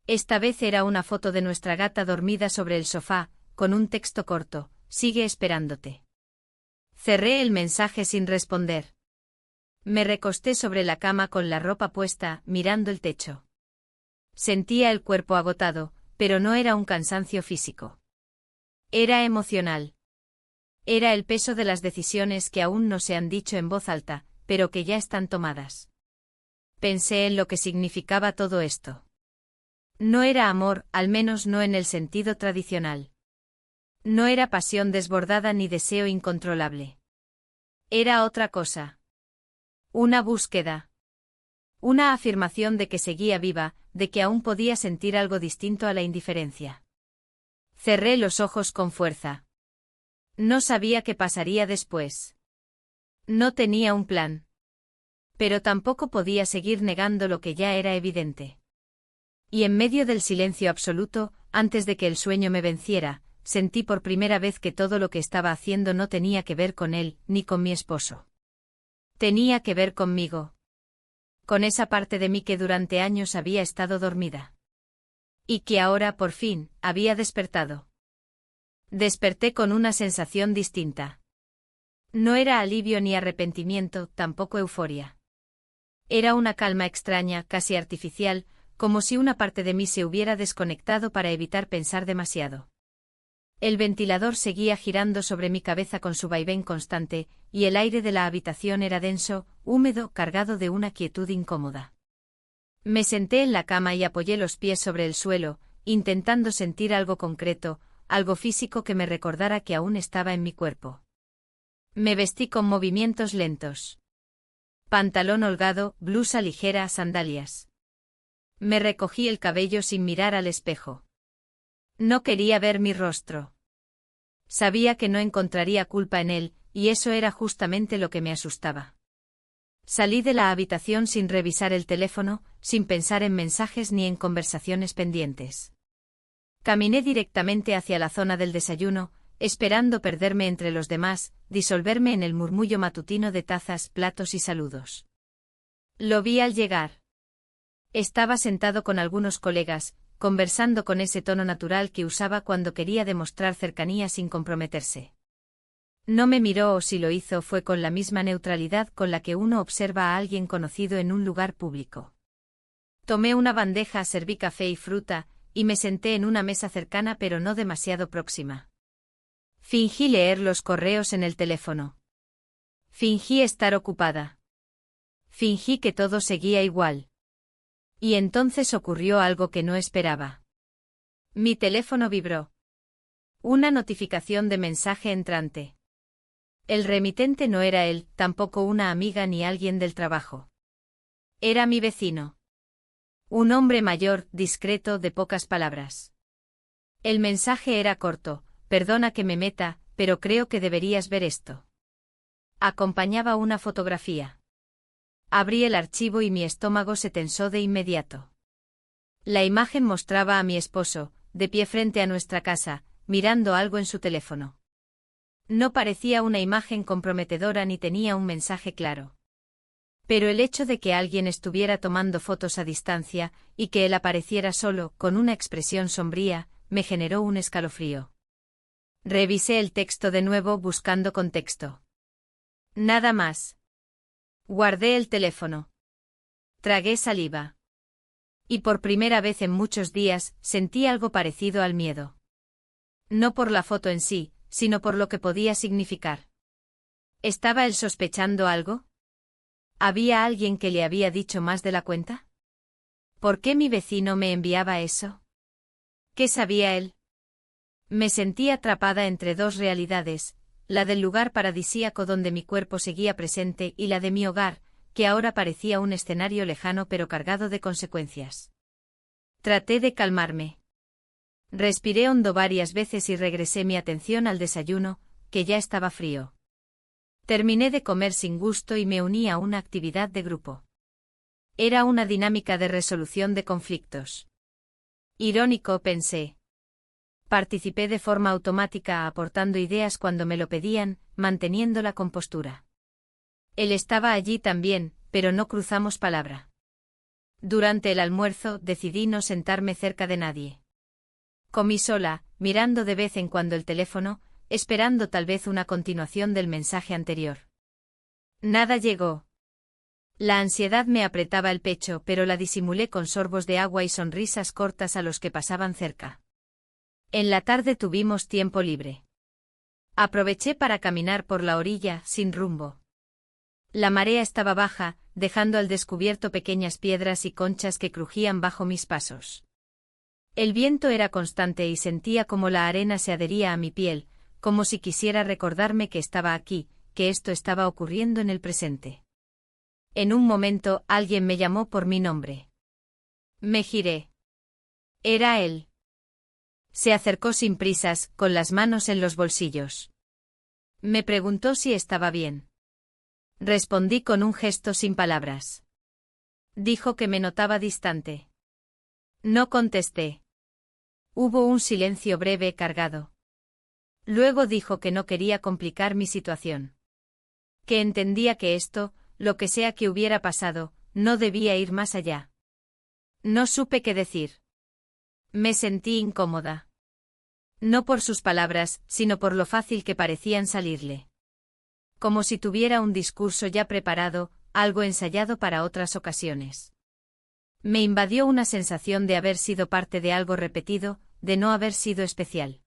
Esta vez era una foto de nuestra gata dormida sobre el sofá, con un texto corto: sigue esperándote. Cerré el mensaje sin responder. Me recosté sobre la cama con la ropa puesta, mirando el techo. Sentía el cuerpo agotado, pero no era un cansancio físico. Era emocional. Era el peso de las decisiones que aún no se han dicho en voz alta, pero que ya están tomadas. Pensé en lo que significaba todo esto. No era amor, al menos no en el sentido tradicional. No era pasión desbordada ni deseo incontrolable. Era otra cosa. Una búsqueda. Una afirmación de que seguía viva, de que aún podía sentir algo distinto a la indiferencia. Cerré los ojos con fuerza. No sabía qué pasaría después. No tenía un plan. Pero tampoco podía seguir negando lo que ya era evidente. Y en medio del silencio absoluto, antes de que el sueño me venciera, sentí por primera vez que todo lo que estaba haciendo no tenía que ver con él, ni con mi esposo. Tenía que ver conmigo. Con esa parte de mí que durante años había estado dormida. Y que ahora, por fin, había despertado. Desperté con una sensación distinta. No era alivio ni arrepentimiento, tampoco euforia. Era una calma extraña, casi artificial, como si una parte de mí se hubiera desconectado para evitar pensar demasiado. El ventilador seguía girando sobre mi cabeza con su vaivén constante, y el aire de la habitación era denso, húmedo, cargado de una quietud incómoda. Me senté en la cama y apoyé los pies sobre el suelo, intentando sentir algo concreto, algo físico que me recordara que aún estaba en mi cuerpo. Me vestí con movimientos lentos. Pantalón holgado, blusa ligera, sandalias. Me recogí el cabello sin mirar al espejo. No quería ver mi rostro. Sabía que no encontraría culpa en él, y eso era justamente lo que me asustaba. Salí de la habitación sin revisar el teléfono, sin pensar en mensajes ni en conversaciones pendientes. Caminé directamente hacia la zona del desayuno, esperando perderme entre los demás, disolverme en el murmullo matutino de tazas, platos y saludos. Lo vi al llegar. Estaba sentado con algunos colegas, conversando con ese tono natural que usaba cuando quería demostrar cercanía sin comprometerse. No me miró o si lo hizo fue con la misma neutralidad con la que uno observa a alguien conocido en un lugar público. Tomé una bandeja, serví café y fruta, y me senté en una mesa cercana pero no demasiado próxima. Fingí leer los correos en el teléfono. Fingí estar ocupada. Fingí que todo seguía igual. Y entonces ocurrió algo que no esperaba. Mi teléfono vibró. Una notificación de mensaje entrante. El remitente no era él, tampoco una amiga ni alguien del trabajo. Era mi vecino. Un hombre mayor, discreto, de pocas palabras. El mensaje era corto: perdona que me meta, pero creo que deberías ver esto. Acompañaba una fotografía. Abrí el archivo y mi estómago se tensó de inmediato. La imagen mostraba a mi esposo, de pie frente a nuestra casa, mirando algo en su teléfono. No parecía una imagen comprometedora ni tenía un mensaje claro. Pero el hecho de que alguien estuviera tomando fotos a distancia, y que él apareciera solo, con una expresión sombría, me generó un escalofrío. Revisé el texto de nuevo buscando contexto. Nada más. Guardé el teléfono. Tragué saliva. Y por primera vez en muchos días sentí algo parecido al miedo. No por la foto en sí, sino por lo que podía significar. ¿Estaba él sospechando algo? ¿Había alguien que le había dicho más de la cuenta? ¿Por qué mi vecino me enviaba eso? ¿Qué sabía él? Me sentí atrapada entre dos realidades, la del lugar paradisíaco donde mi cuerpo seguía presente y la de mi hogar, que ahora parecía un escenario lejano pero cargado de consecuencias. Traté de calmarme. Respiré hondo varias veces y regresé mi atención al desayuno, que ya estaba frío. Terminé de comer sin gusto y me uní a una actividad de grupo. Era una dinámica de resolución de conflictos. Irónico, pensé. Participé de forma automática aportando ideas cuando me lo pedían, manteniendo la compostura. Él estaba allí también, pero no cruzamos palabra. Durante el almuerzo decidí no sentarme cerca de nadie. Comí sola, mirando de vez en cuando el teléfono, esperando tal vez una continuación del mensaje anterior. Nada llegó. La ansiedad me apretaba el pecho, pero la disimulé con sorbos de agua y sonrisas cortas a los que pasaban cerca. En la tarde tuvimos tiempo libre. Aproveché para caminar por la orilla, sin rumbo. La marea estaba baja, dejando al descubierto pequeñas piedras y conchas que crujían bajo mis pasos. El viento era constante y sentía como la arena se adhería a mi piel, como si quisiera recordarme que estaba aquí, que esto estaba ocurriendo en el presente. En un momento alguien me llamó por mi nombre. Me giré. Era él. Se acercó sin prisas, con las manos en los bolsillos. Me preguntó si estaba bien. Respondí con un gesto sin palabras. Dijo que me notaba distante. No contesté. Hubo un silencio breve cargado. Luego dijo que no quería complicar mi situación. Que entendía que esto, lo que sea que hubiera pasado, no debía ir más allá. No supe qué decir. Me sentí incómoda. No por sus palabras, sino por lo fácil que parecían salirle. Como si tuviera un discurso ya preparado, algo ensayado para otras ocasiones. Me invadió una sensación de haber sido parte de algo repetido, de no haber sido especial.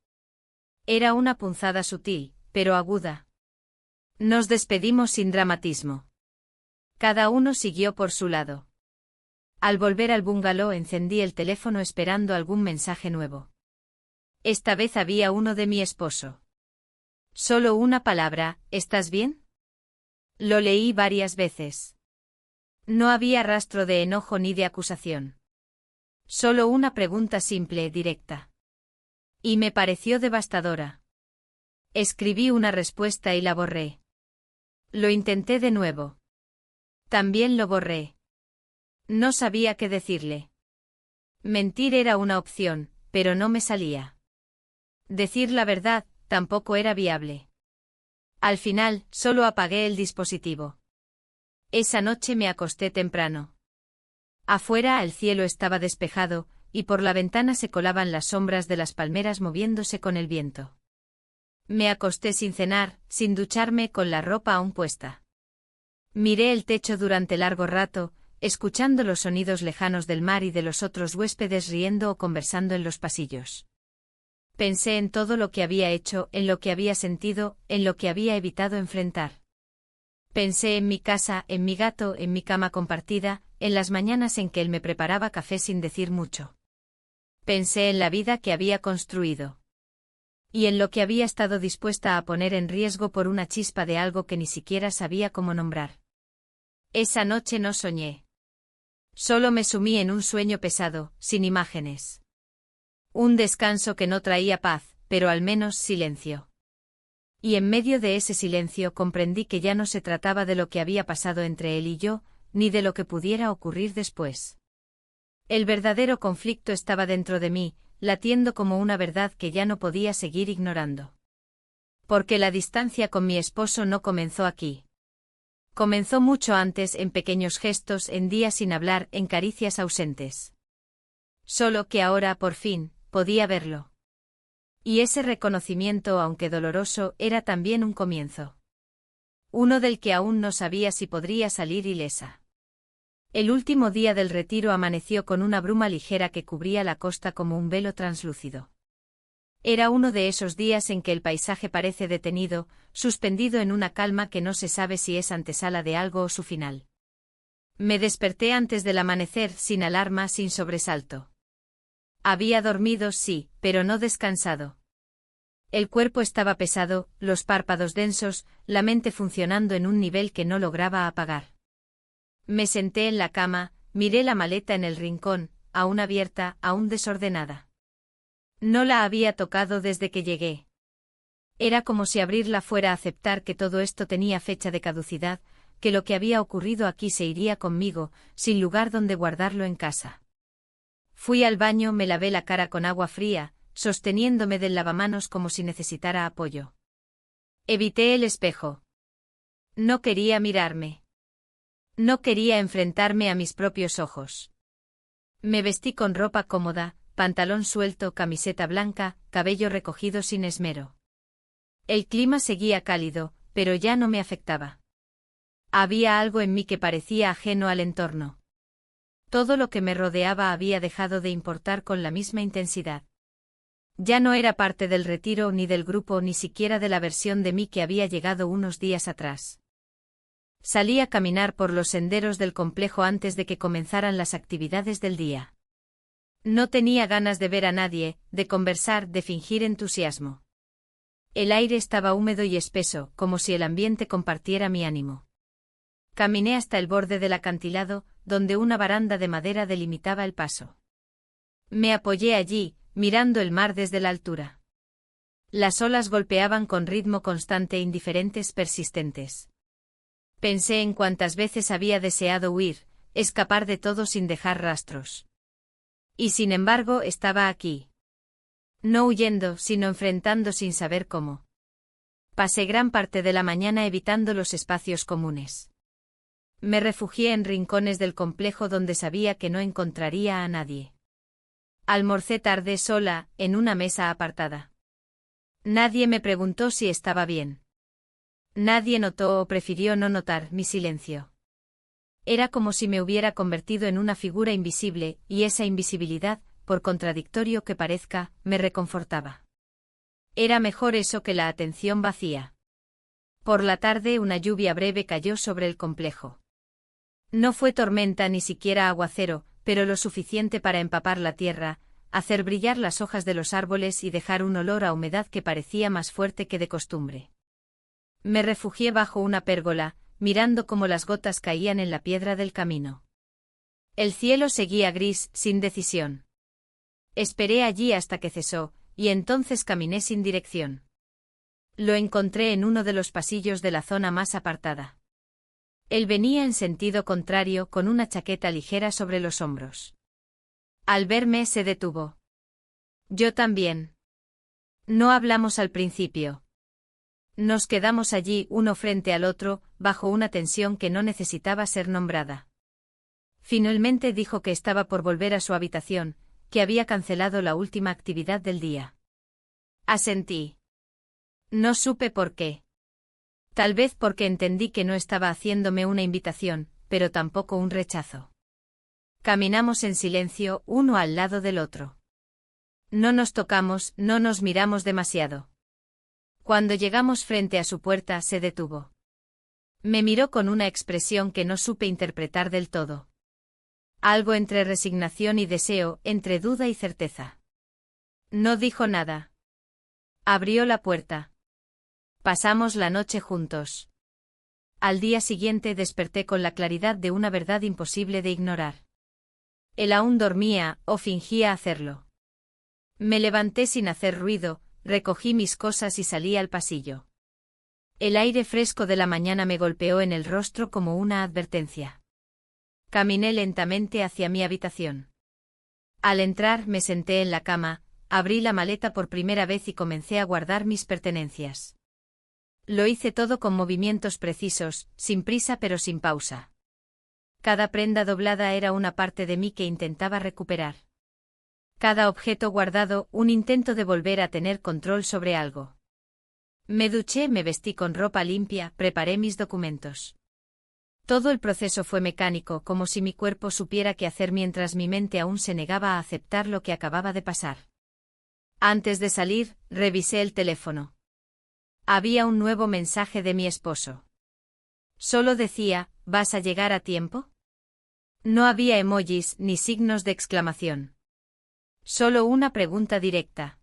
Era una punzada sutil, pero aguda. Nos despedimos sin dramatismo. Cada uno siguió por su lado. Al volver al bungalow encendí el teléfono esperando algún mensaje nuevo. Esta vez había uno de mi esposo. Solo una palabra, ¿estás bien? Lo leí varias veces. No había rastro de enojo ni de acusación. Solo una pregunta simple, directa. Y me pareció devastadora. Escribí una respuesta y la borré. Lo intenté de nuevo. También lo borré. No sabía qué decirle. Mentir era una opción, pero no me salía. Decir la verdad tampoco era viable. Al final, solo apagué el dispositivo. Esa noche me acosté temprano. Afuera el cielo estaba despejado, y por la ventana se colaban las sombras de las palmeras moviéndose con el viento. Me acosté sin cenar, sin ducharme, con la ropa aún puesta. Miré el techo durante largo rato, escuchando los sonidos lejanos del mar y de los otros huéspedes riendo o conversando en los pasillos. Pensé en todo lo que había hecho, en lo que había sentido, en lo que había evitado enfrentar. Pensé en mi casa, en mi gato, en mi cama compartida, en las mañanas en que él me preparaba café sin decir mucho. Pensé en la vida que había construido. Y en lo que había estado dispuesta a poner en riesgo por una chispa de algo que ni siquiera sabía cómo nombrar. Esa noche no soñé. Solo me sumí en un sueño pesado, sin imágenes. Un descanso que no traía paz, pero al menos silencio. Y en medio de ese silencio comprendí que ya no se trataba de lo que había pasado entre él y yo, ni de lo que pudiera ocurrir después. El verdadero conflicto estaba dentro de mí, latiendo como una verdad que ya no podía seguir ignorando. Porque la distancia con mi esposo no comenzó aquí. Comenzó mucho antes, en pequeños gestos, en días sin hablar, en caricias ausentes. Solo que ahora, por fin, podía verlo. Y ese reconocimiento, aunque doloroso, era también un comienzo. Uno del que aún no sabía si podría salir ilesa. El último día del retiro amaneció con una bruma ligera que cubría la costa como un velo translúcido. Era uno de esos días en que el paisaje parece detenido, suspendido en una calma que no se sabe si es antesala de algo o su final. Me desperté antes del amanecer, sin alarma, sin sobresalto. Había dormido, sí, pero no descansado. El cuerpo estaba pesado, los párpados densos, la mente funcionando en un nivel que no lograba apagar. Me senté en la cama, miré la maleta en el rincón, aún abierta, aún desordenada. No la había tocado desde que llegué. Era como si abrirla fuera a aceptar que todo esto tenía fecha de caducidad, que lo que había ocurrido aquí se iría conmigo, sin lugar donde guardarlo en casa. Fui al baño, me lavé la cara con agua fría, sosteniéndome del lavamanos como si necesitara apoyo. Evité el espejo. No quería mirarme. No quería enfrentarme a mis propios ojos. Me vestí con ropa cómoda, pantalón suelto, camiseta blanca, cabello recogido sin esmero. El clima seguía cálido, pero ya no me afectaba. Había algo en mí que parecía ajeno al entorno. Todo lo que me rodeaba había dejado de importar con la misma intensidad. Ya no era parte del retiro ni del grupo, ni siquiera de la versión de mí que había llegado unos días atrás. Salí a caminar por los senderos del complejo antes de que comenzaran las actividades del día. No tenía ganas de ver a nadie, de conversar, de fingir entusiasmo. El aire estaba húmedo y espeso, como si el ambiente compartiera mi ánimo. Caminé hasta el borde del acantilado, donde una baranda de madera delimitaba el paso. Me apoyé allí, mirando el mar desde la altura. Las olas golpeaban con ritmo constante, indiferentes, persistentes. Pensé en cuántas veces había deseado huir, escapar de todo sin dejar rastros. Y sin embargo estaba aquí. No huyendo, sino enfrentando sin saber cómo. Pasé gran parte de la mañana evitando los espacios comunes. Me refugié en rincones del complejo donde sabía que no encontraría a nadie. Almorcé tarde sola, en una mesa apartada. Nadie me preguntó si estaba bien. Nadie notó o prefirió no notar mi silencio. Era como si me hubiera convertido en una figura invisible, y esa invisibilidad, por contradictorio que parezca, me reconfortaba. Era mejor eso que la atención vacía. Por la tarde una lluvia breve cayó sobre el complejo. No fue tormenta ni siquiera aguacero, pero lo suficiente para empapar la tierra, hacer brillar las hojas de los árboles y dejar un olor a humedad que parecía más fuerte que de costumbre. Me refugié bajo una pérgola, mirando cómo las gotas caían en la piedra del camino. El cielo seguía gris, sin decisión. Esperé allí hasta que cesó, y entonces caminé sin dirección. Lo encontré en uno de los pasillos de la zona más apartada. Él venía en sentido contrario, con una chaqueta ligera sobre los hombros. Al verme se detuvo. Yo también. No hablamos al principio. Nos quedamos allí, uno frente al otro, bajo una tensión que no necesitaba ser nombrada. Finalmente dijo que estaba por volver a su habitación, que había cancelado la última actividad del día. Asentí. No supe por qué. Tal vez porque entendí que no estaba haciéndome una invitación, pero tampoco un rechazo. Caminamos en silencio, uno al lado del otro. No nos tocamos, no nos miramos demasiado. Cuando llegamos frente a su puerta, se detuvo. Me miró con una expresión que no supe interpretar del todo. Algo entre resignación y deseo, entre duda y certeza. No dijo nada. Abrió la puerta. Pasamos la noche juntos. Al día siguiente desperté con la claridad de una verdad imposible de ignorar. Él aún dormía, o fingía hacerlo. Me levanté sin hacer ruido, recogí mis cosas y salí al pasillo. El aire fresco de la mañana me golpeó en el rostro como una advertencia. Caminé lentamente hacia mi habitación. Al entrar me senté en la cama, abrí la maleta por primera vez y comencé a guardar mis pertenencias. Lo hice todo con movimientos precisos, sin prisa pero sin pausa. Cada prenda doblada era una parte de mí que intentaba recuperar. Cada objeto guardado, un intento de volver a tener control sobre algo. Me duché, me vestí con ropa limpia, preparé mis documentos. Todo el proceso fue mecánico, como si mi cuerpo supiera qué hacer mientras mi mente aún se negaba a aceptar lo que acababa de pasar. Antes de salir, revisé el teléfono. Había un nuevo mensaje de mi esposo. Solo decía, ¿vas a llegar a tiempo? No había emojis ni signos de exclamación. Solo una pregunta directa.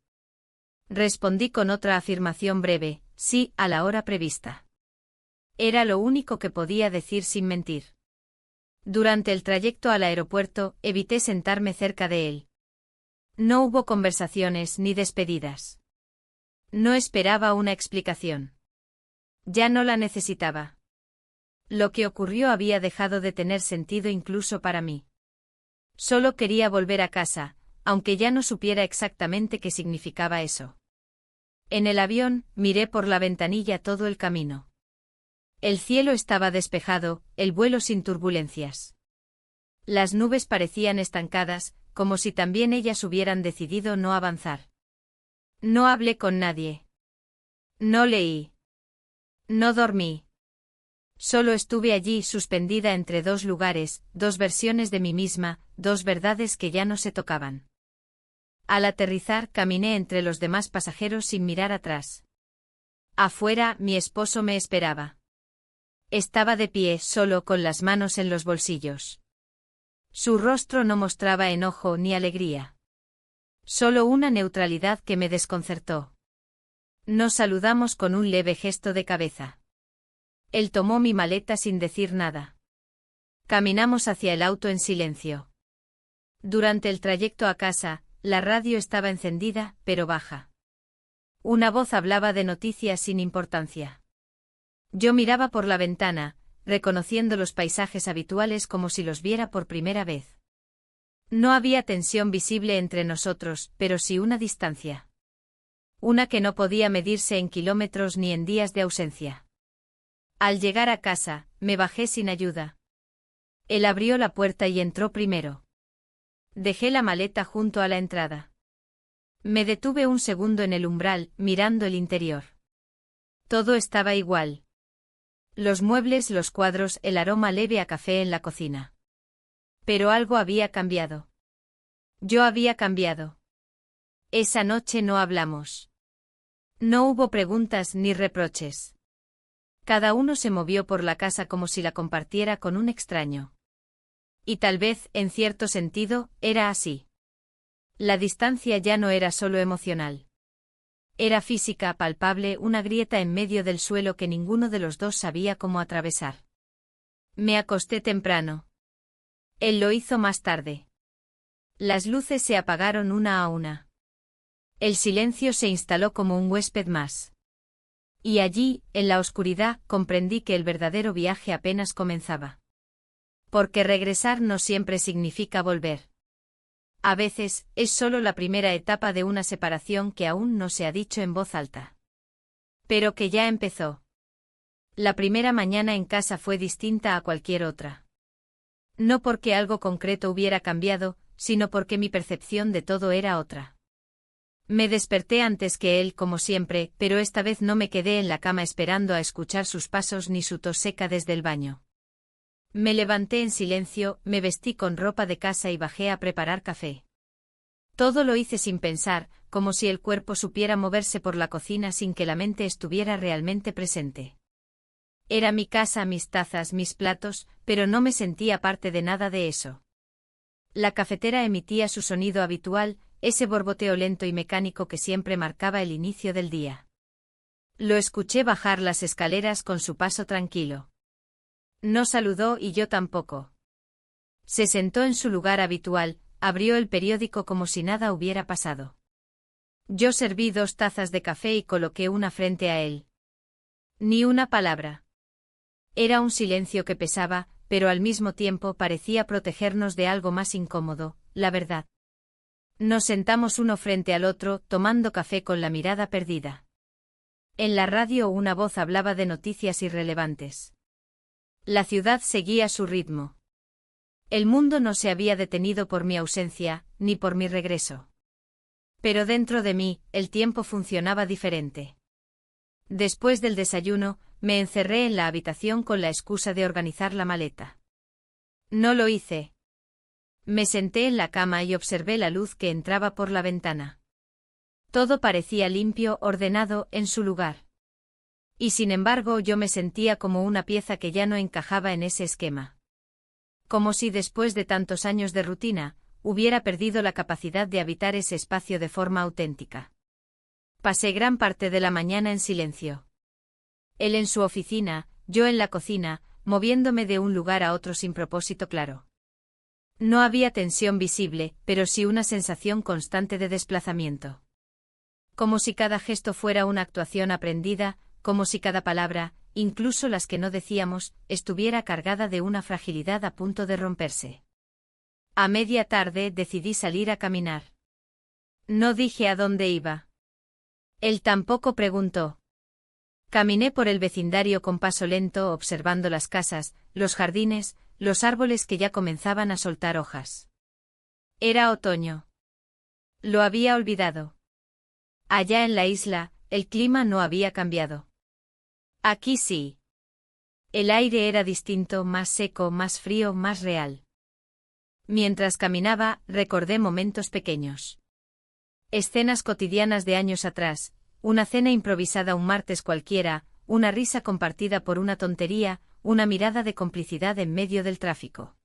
Respondí con otra afirmación breve, sí, a la hora prevista. Era lo único que podía decir sin mentir. Durante el trayecto al aeropuerto, evité sentarme cerca de él. No hubo conversaciones ni despedidas. No esperaba una explicación. Ya no la necesitaba. Lo que ocurrió había dejado de tener sentido incluso para mí. Solo quería volver a casa, aunque ya no supiera exactamente qué significaba eso. En el avión, miré por la ventanilla todo el camino. El cielo estaba despejado, el vuelo sin turbulencias. Las nubes parecían estancadas, como si también ellas hubieran decidido no avanzar. No hablé con nadie. No leí. No dormí. Solo estuve allí suspendida entre dos lugares, dos versiones de mí misma, dos verdades que ya no se tocaban. Al aterrizar, caminé entre los demás pasajeros sin mirar atrás. Afuera, mi esposo me esperaba. Estaba de pie, solo, con las manos en los bolsillos. Su rostro no mostraba enojo ni alegría. Solo una neutralidad que me desconcertó. Nos saludamos con un leve gesto de cabeza. Él tomó mi maleta sin decir nada. Caminamos hacia el auto en silencio. Durante el trayecto a casa, la radio estaba encendida, pero baja. Una voz hablaba de noticias sin importancia. Yo miraba por la ventana, reconociendo los paisajes habituales como si los viera por primera vez. No había tensión visible entre nosotros, pero sí una distancia. Una que no podía medirse en kilómetros ni en días de ausencia. Al llegar a casa, me bajé sin ayuda. Él abrió la puerta y entró primero. Dejé la maleta junto a la entrada. Me detuve un segundo en el umbral, mirando el interior. Todo estaba igual. Los muebles, los cuadros, el aroma leve a café en la cocina. Pero algo había cambiado. Yo había cambiado. Esa noche no hablamos. No hubo preguntas ni reproches. Cada uno se movió por la casa como si la compartiera con un extraño. Y tal vez, en cierto sentido, era así. La distancia ya no era solo emocional. Era física, palpable, una grieta en medio del suelo que ninguno de los dos sabía cómo atravesar. Me acosté temprano. Él lo hizo más tarde. Las luces se apagaron una a una. El silencio se instaló como un huésped más. Y allí, en la oscuridad, comprendí que el verdadero viaje apenas comenzaba. Porque regresar no siempre significa volver. A veces, es solo la primera etapa de una separación que aún no se ha dicho en voz alta. Pero que ya empezó. La primera mañana en casa fue distinta a cualquier otra. No porque algo concreto hubiera cambiado, sino porque mi percepción de todo era otra. Me desperté antes que él, como siempre, pero esta vez no me quedé en la cama esperando a escuchar sus pasos ni su tos seca desde el baño. Me levanté en silencio, me vestí con ropa de casa y bajé a preparar café. Todo lo hice sin pensar, como si el cuerpo supiera moverse por la cocina sin que la mente estuviera realmente presente. Era mi casa, mis tazas, mis platos, pero no me sentía parte de nada de eso. La cafetera emitía su sonido habitual, ese borboteo lento y mecánico que siempre marcaba el inicio del día. Lo escuché bajar las escaleras con su paso tranquilo. No saludó y yo tampoco. Se sentó en su lugar habitual, abrió el periódico como si nada hubiera pasado. Yo serví 2 tazas de café y coloqué una frente a él. Ni una palabra. Era un silencio que pesaba, pero al mismo tiempo parecía protegernos de algo más incómodo, la verdad. Nos sentamos uno frente al otro, tomando café con la mirada perdida. En la radio una voz hablaba de noticias irrelevantes. La ciudad seguía su ritmo. El mundo no se había detenido por mi ausencia, ni por mi regreso. Pero dentro de mí, el tiempo funcionaba diferente. Después del desayuno, me encerré en la habitación con la excusa de organizar la maleta. No lo hice. Me senté en la cama y observé la luz que entraba por la ventana. Todo parecía limpio, ordenado, en su lugar. Y sin embargo yo me sentía como una pieza que ya no encajaba en ese esquema. Como si después de tantos años de rutina, hubiera perdido la capacidad de habitar ese espacio de forma auténtica. Pasé gran parte de la mañana en silencio. Él en su oficina, yo en la cocina, moviéndome de un lugar a otro sin propósito claro. No había tensión visible, pero sí una sensación constante de desplazamiento. Como si cada gesto fuera una actuación aprendida, como si cada palabra, incluso las que no decíamos, estuviera cargada de una fragilidad a punto de romperse. A media tarde decidí salir a caminar. No dije a dónde iba. Él tampoco preguntó. Caminé por el vecindario con paso lento observando las casas, los jardines, los árboles que ya comenzaban a soltar hojas. Era otoño. Lo había olvidado. Allá en la isla, el clima no había cambiado. Aquí sí. El aire era distinto, más seco, más frío, más real. Mientras caminaba, recordé momentos pequeños. Escenas cotidianas de años atrás, una cena improvisada un martes cualquiera, una risa compartida por una tontería, una mirada de complicidad en medio del tráfico.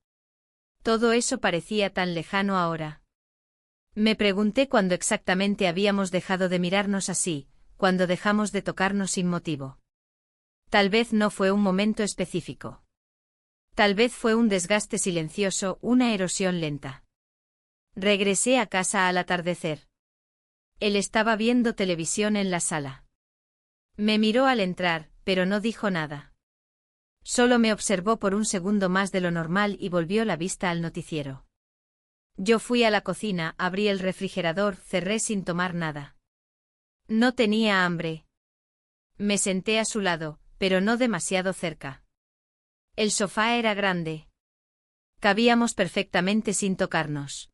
Todo eso parecía tan lejano ahora. Me pregunté cuándo exactamente habíamos dejado de mirarnos así, cuándo dejamos de tocarnos sin motivo. Tal vez no fue un momento específico. Tal vez fue un desgaste silencioso, una erosión lenta. Regresé a casa al atardecer. Él estaba viendo televisión en la sala. Me miró al entrar, pero no dijo nada. Solo me observó por un segundo más de lo normal y volvió la vista al noticiero. Yo fui a la cocina, abrí el refrigerador, cerré sin tomar nada. No tenía hambre. Me senté a su lado, pero no demasiado cerca. El sofá era grande. Cabíamos perfectamente sin tocarnos.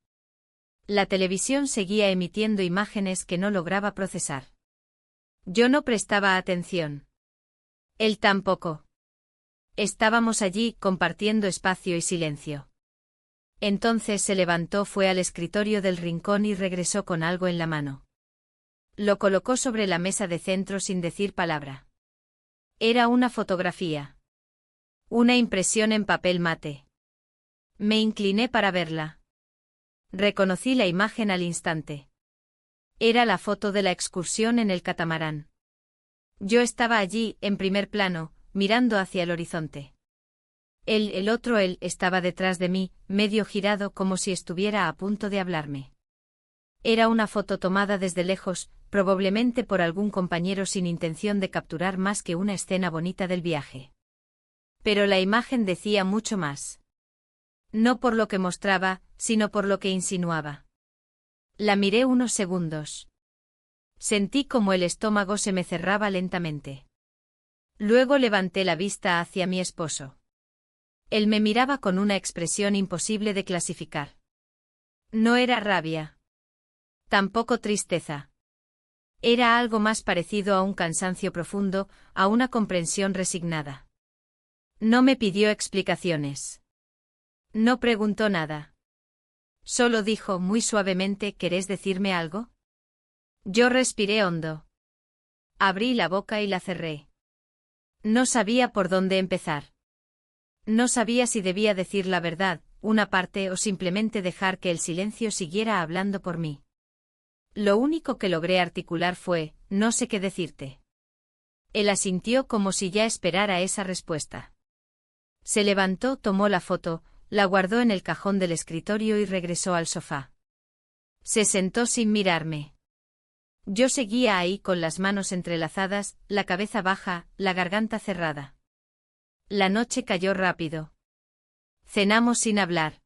La televisión seguía emitiendo imágenes que no lograba procesar. Yo no prestaba atención. Él tampoco. Estábamos allí compartiendo espacio y silencio. Entonces se levantó, fue al escritorio del rincón y regresó con algo en la mano. Lo colocó sobre la mesa de centro sin decir palabra. Era una fotografía. Una impresión en papel mate. Me incliné para verla. Reconocí la imagen al instante. Era la foto de la excursión en el catamarán. Yo estaba allí, en primer plano, mirando hacia el horizonte. El otro él, estaba detrás de mí, medio girado como si estuviera a punto de hablarme. Era una foto tomada desde lejos, probablemente por algún compañero sin intención de capturar más que una escena bonita del viaje. Pero la imagen decía mucho más. No por lo que mostraba, sino por lo que insinuaba. La miré unos segundos. Sentí como el estómago se me cerraba lentamente. Luego levanté la vista hacia mi esposo. Él me miraba con una expresión imposible de clasificar. No era rabia. Tampoco tristeza. Era algo más parecido a un cansancio profundo, a una comprensión resignada. No me pidió explicaciones. No preguntó nada. Solo dijo muy suavemente: ¿Querés decirme algo? Yo respiré hondo. Abrí la boca y la cerré. No sabía por dónde empezar. No sabía si debía decir la verdad, una parte, o simplemente dejar que el silencio siguiera hablando por mí. Lo único que logré articular fue: no sé qué decirte. Él asintió como si ya esperara esa respuesta. Se levantó, tomó la foto, la guardó en el cajón del escritorio y regresó al sofá. Se sentó sin mirarme. Yo seguía ahí con las manos entrelazadas, la cabeza baja, la garganta cerrada. La noche cayó rápido. Cenamos sin hablar.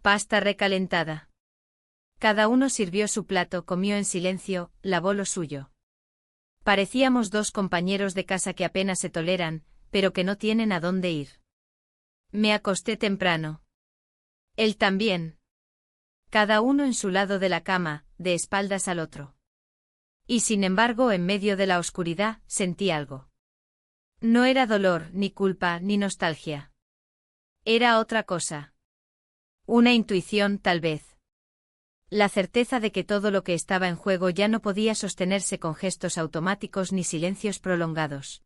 Pasta recalentada. Cada uno sirvió su plato, comió en silencio, lavó lo suyo. Parecíamos dos compañeros de casa que apenas se toleran, pero que no tienen a dónde ir. Me acosté temprano. Él también. Cada uno en su lado de la cama, de espaldas al otro. Y sin embargo, en medio de la oscuridad, sentí algo. No era dolor, ni culpa, ni nostalgia. Era otra cosa. Una intuición, tal vez. La certeza de que todo lo que estaba en juego ya no podía sostenerse con gestos automáticos ni silencios prolongados.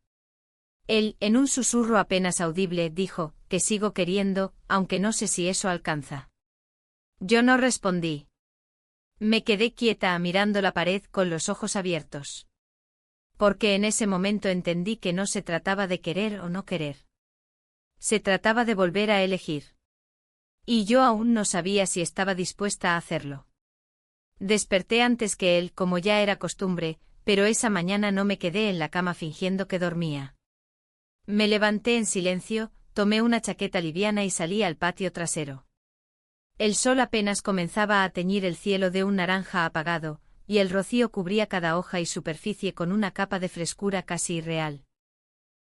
Él, en un susurro apenas audible, dijo, «Te sigo queriendo, aunque no sé si eso alcanza». Yo no respondí. Me quedé quieta mirando la pared con los ojos abiertos. Porque en ese momento entendí que no se trataba de querer o no querer. Se trataba de volver a elegir. Y yo aún no sabía si estaba dispuesta a hacerlo. Desperté antes que él, como ya era costumbre, pero esa mañana no me quedé en la cama fingiendo que dormía. Me levanté en silencio, tomé una chaqueta liviana y salí al patio trasero. El sol apenas comenzaba a teñir el cielo de un naranja apagado, y el rocío cubría cada hoja y superficie con una capa de frescura casi irreal.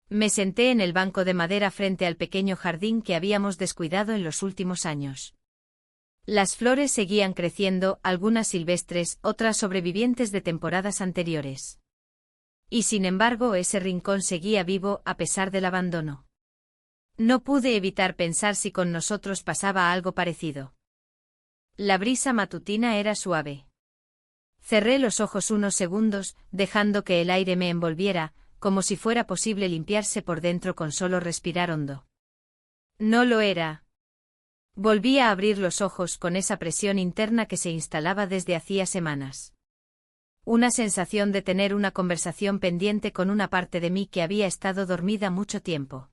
Me senté en el banco de madera frente al pequeño jardín que habíamos descuidado en los últimos años. Las flores seguían creciendo, algunas silvestres, otras sobrevivientes de temporadas anteriores. Y sin embargo ese rincón seguía vivo a pesar del abandono. No pude evitar pensar si con nosotros pasaba algo parecido. La brisa matutina era suave. Cerré los ojos unos segundos, dejando que el aire me envolviera, como si fuera posible limpiarse por dentro con solo respirar hondo. No lo era. Volví a abrir los ojos con esa presión interna que se instalaba desde hacía semanas. Una sensación de tener una conversación pendiente con una parte de mí que había estado dormida mucho tiempo.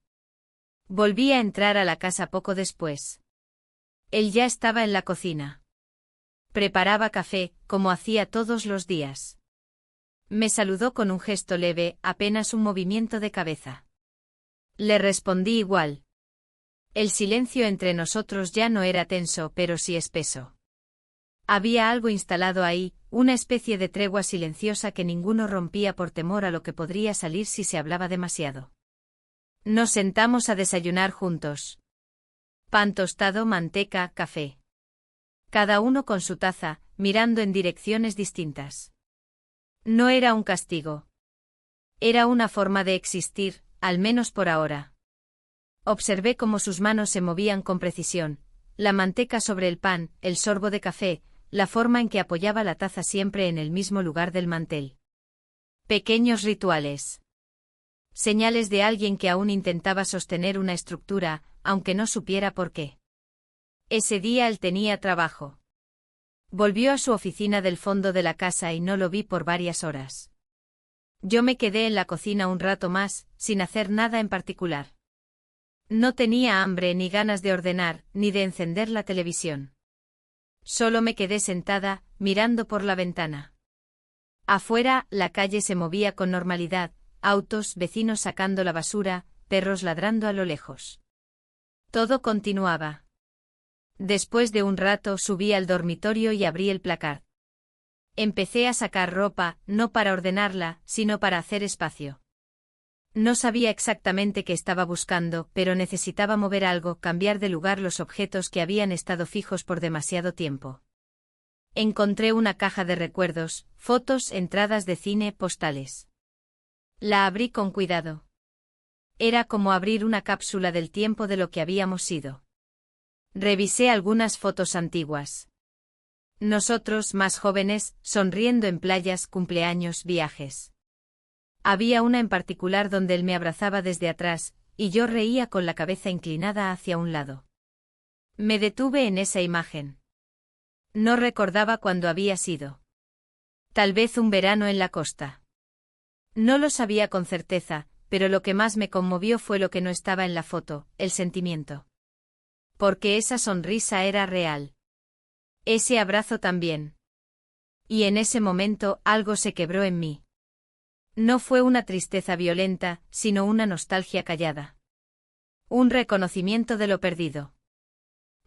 Volví a entrar a la casa poco después. Él ya estaba en la cocina. Preparaba café, como hacía todos los días. Me saludó con un gesto leve, apenas un movimiento de cabeza. Le respondí igual. El silencio entre nosotros ya no era tenso, pero sí espeso. Había algo instalado ahí, una especie de tregua silenciosa que ninguno rompía por temor a lo que podría salir si se hablaba demasiado. Nos sentamos a desayunar juntos. Pan tostado, manteca, café. Cada uno con su taza, mirando en direcciones distintas. No era un castigo. Era una forma de existir, al menos por ahora. Observé cómo sus manos se movían con precisión, la manteca sobre el pan, el sorbo de café, la forma en que apoyaba la taza siempre en el mismo lugar del mantel. Pequeños rituales. Señales de alguien que aún intentaba sostener una estructura, aunque no supiera por qué. Ese día él tenía trabajo. Volvió a su oficina del fondo de la casa y no lo vi por varias horas. Yo me quedé en la cocina un rato más, sin hacer nada en particular. No tenía hambre ni ganas de ordenar, ni de encender la televisión. Solo me quedé sentada, mirando por la ventana. Afuera, la calle se movía con normalidad, autos, vecinos sacando la basura, perros ladrando a lo lejos. Todo continuaba. Después de un rato subí al dormitorio y abrí el placard. Empecé a sacar ropa, no para ordenarla, sino para hacer espacio. No sabía exactamente qué estaba buscando, pero necesitaba mover algo, cambiar de lugar los objetos que habían estado fijos por demasiado tiempo. Encontré una caja de recuerdos, fotos, entradas de cine, postales. La abrí con cuidado. Era como abrir una cápsula del tiempo de lo que habíamos sido. Revisé algunas fotos antiguas. Nosotros, más jóvenes, sonriendo en playas, cumpleaños, viajes. Había una en particular donde él me abrazaba desde atrás, y yo reía con la cabeza inclinada hacia un lado. Me detuve en esa imagen. No recordaba cuándo había sido. Tal vez un verano en la costa. No lo sabía con certeza, pero lo que más me conmovió fue lo que no estaba en la foto, el sentimiento. Porque esa sonrisa era real. Ese abrazo también. Y en ese momento algo se quebró en mí. No fue una tristeza violenta, sino una nostalgia callada. Un reconocimiento de lo perdido.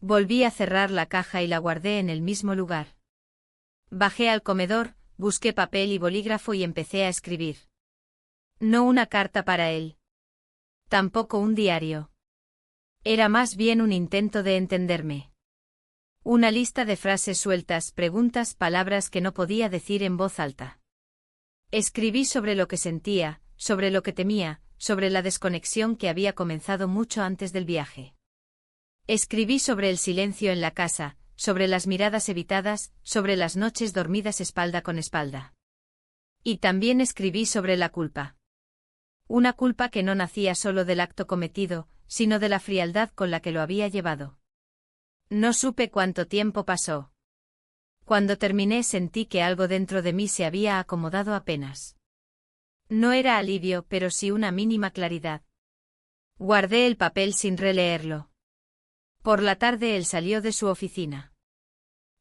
Volví a cerrar la caja y la guardé en el mismo lugar. Bajé al comedor, busqué papel y bolígrafo y empecé a escribir. No una carta para él. Tampoco un diario. Era más bien un intento de entenderme. Una lista de frases sueltas, preguntas, palabras que no podía decir en voz alta. Escribí sobre lo que sentía, sobre lo que temía, sobre la desconexión que había comenzado mucho antes del viaje. Escribí sobre el silencio en la casa, sobre las miradas evitadas, sobre las noches dormidas espalda con espalda. Y también escribí sobre la culpa. Una culpa que no nacía solo del acto cometido, sino de la frialdad con la que lo había llevado. No supe cuánto tiempo pasó. Cuando terminé sentí que algo dentro de mí se había acomodado apenas. No era alivio, pero sí una mínima claridad. Guardé el papel sin releerlo. Por la tarde él salió de su oficina.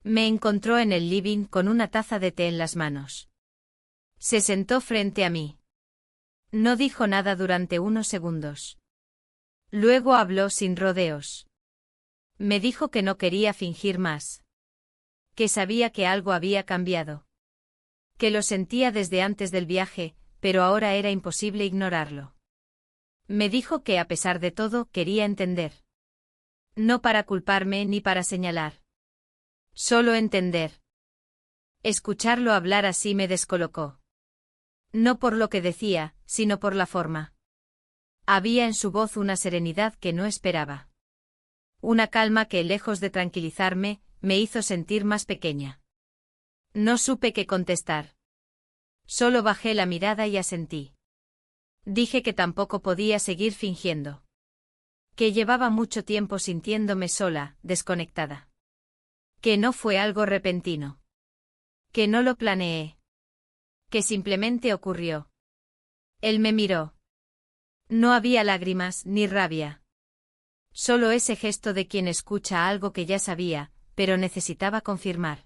Me encontró en el living con una taza de té en las manos. Se sentó frente a mí. No dijo nada durante unos segundos. Luego habló sin rodeos. Me dijo que no quería fingir más. Que sabía que algo había cambiado. Que lo sentía desde antes del viaje, pero ahora era imposible ignorarlo. Me dijo que a pesar de todo quería entender. No para culparme ni para señalar. Solo entender. Escucharlo hablar así me descolocó. No por lo que decía, sino por la forma. Había en su voz una serenidad que no esperaba. Una calma que, lejos de tranquilizarme, me hizo sentir más pequeña. No supe qué contestar. Solo bajé la mirada y asentí. Dije que tampoco podía seguir fingiendo. Que llevaba mucho tiempo sintiéndome sola, desconectada. Que no fue algo repentino. Que no lo planeé. Que simplemente ocurrió. Él me miró. No había lágrimas ni rabia. Solo ese gesto de quien escucha algo que ya sabía, pero necesitaba confirmar.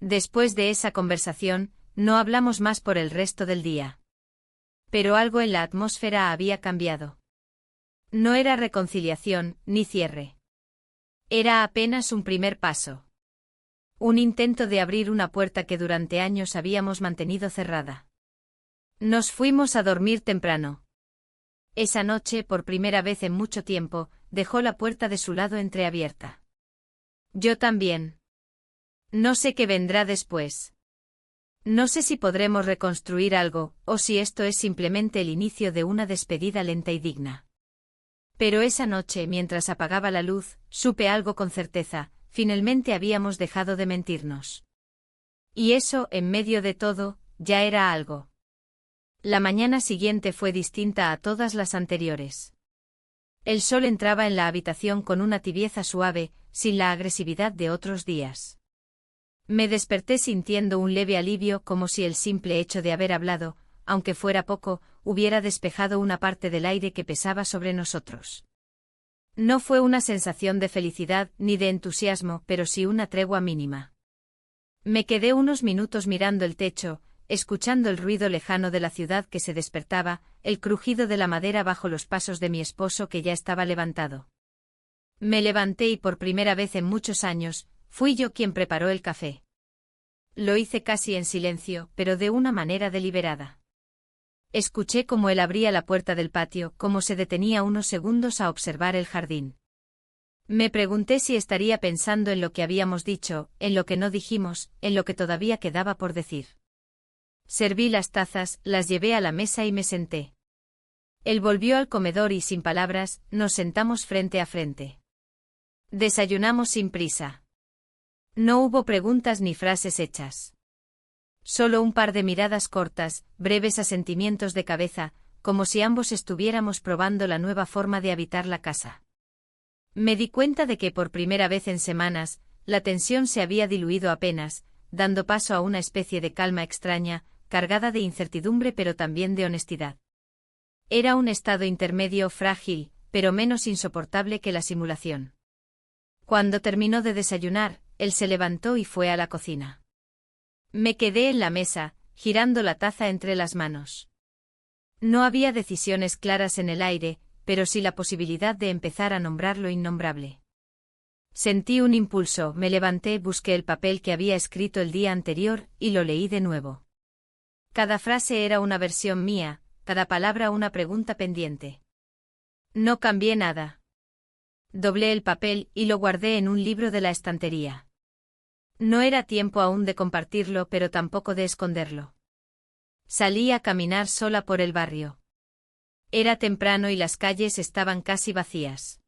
Después de esa conversación, no hablamos más por el resto del día. Pero algo en la atmósfera había cambiado. No era reconciliación, ni cierre. Era apenas un primer paso. Un intento de abrir una puerta que durante años habíamos mantenido cerrada. Nos fuimos a dormir temprano. Esa noche, por primera vez en mucho tiempo, dejó la puerta de su lado entreabierta. Yo también. No sé qué vendrá después. No sé si podremos reconstruir algo, o si esto es simplemente el inicio de una despedida lenta y digna. Pero esa noche, mientras apagaba la luz, supe algo con certeza: finalmente habíamos dejado de mentirnos. Y eso, en medio de todo, ya era algo. La mañana siguiente fue distinta a todas las anteriores. El sol entraba en la habitación con una tibieza suave, sin la agresividad de otros días. Me desperté sintiendo un leve alivio, como si el simple hecho de haber hablado, aunque fuera poco, hubiera despejado una parte del aire que pesaba sobre nosotros. No fue una sensación de felicidad ni de entusiasmo, pero sí una tregua mínima. Me quedé unos minutos mirando el techo, escuchando el ruido lejano de la ciudad que se despertaba, el crujido de la madera bajo los pasos de mi esposo que ya estaba levantado. Me levanté y por primera vez en muchos años, fui yo quien preparó el café. Lo hice casi en silencio, pero de una manera deliberada. Escuché cómo él abría la puerta del patio, cómo se detenía unos segundos a observar el jardín. Me pregunté si estaría pensando en lo que habíamos dicho, en lo que no dijimos, en lo que todavía quedaba por decir. Serví las tazas, las llevé a la mesa y me senté. Él volvió al comedor y sin palabras, nos sentamos frente a frente. Desayunamos sin prisa. No hubo preguntas ni frases hechas. Solo un par de miradas cortas, breves asentimientos de cabeza, como si ambos estuviéramos probando la nueva forma de habitar la casa. Me di cuenta de que por primera vez en semanas, la tensión se había diluido apenas, dando paso a una especie de calma extraña, cargada de incertidumbre pero también de honestidad. Era un estado intermedio frágil, pero menos insoportable que la simulación. Cuando terminó de desayunar, él se levantó y fue a la cocina. Me quedé en la mesa, girando la taza entre las manos. No había decisiones claras en el aire, pero sí la posibilidad de empezar a nombrar lo innombrable. Sentí un impulso, me levanté, busqué el papel que había escrito el día anterior y lo leí de nuevo. Cada frase era una versión mía, cada palabra una pregunta pendiente. No cambié nada. Doblé el papel y lo guardé en un libro de la estantería. No era tiempo aún de compartirlo, pero tampoco de esconderlo. Salí a caminar sola por el barrio. Era temprano y las calles estaban casi vacías.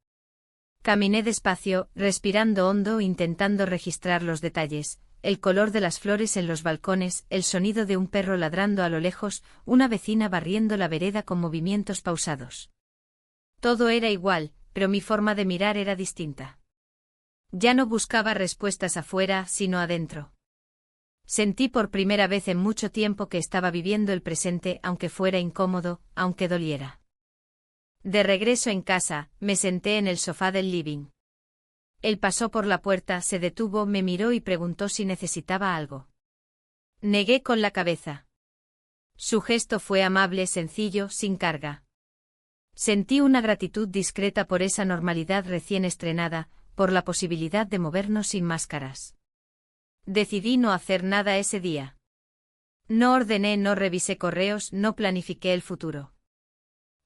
Caminé despacio, respirando hondo, intentando registrar los detalles, el color de las flores en los balcones, el sonido de un perro ladrando a lo lejos, una vecina barriendo la vereda con movimientos pausados. Todo era igual, pero mi forma de mirar era distinta. Ya no buscaba respuestas afuera, sino adentro. Sentí por primera vez en mucho tiempo que estaba viviendo el presente, aunque fuera incómodo, aunque doliera. De regreso en casa, me senté en el sofá del living. Él pasó por la puerta, se detuvo, me miró y preguntó si necesitaba algo. Negué con la cabeza. Su gesto fue amable, sencillo, sin carga. Sentí una gratitud discreta por esa normalidad recién estrenada, por la posibilidad de movernos sin máscaras. Decidí no hacer nada ese día. No ordené, no revisé correos, no planifiqué el futuro.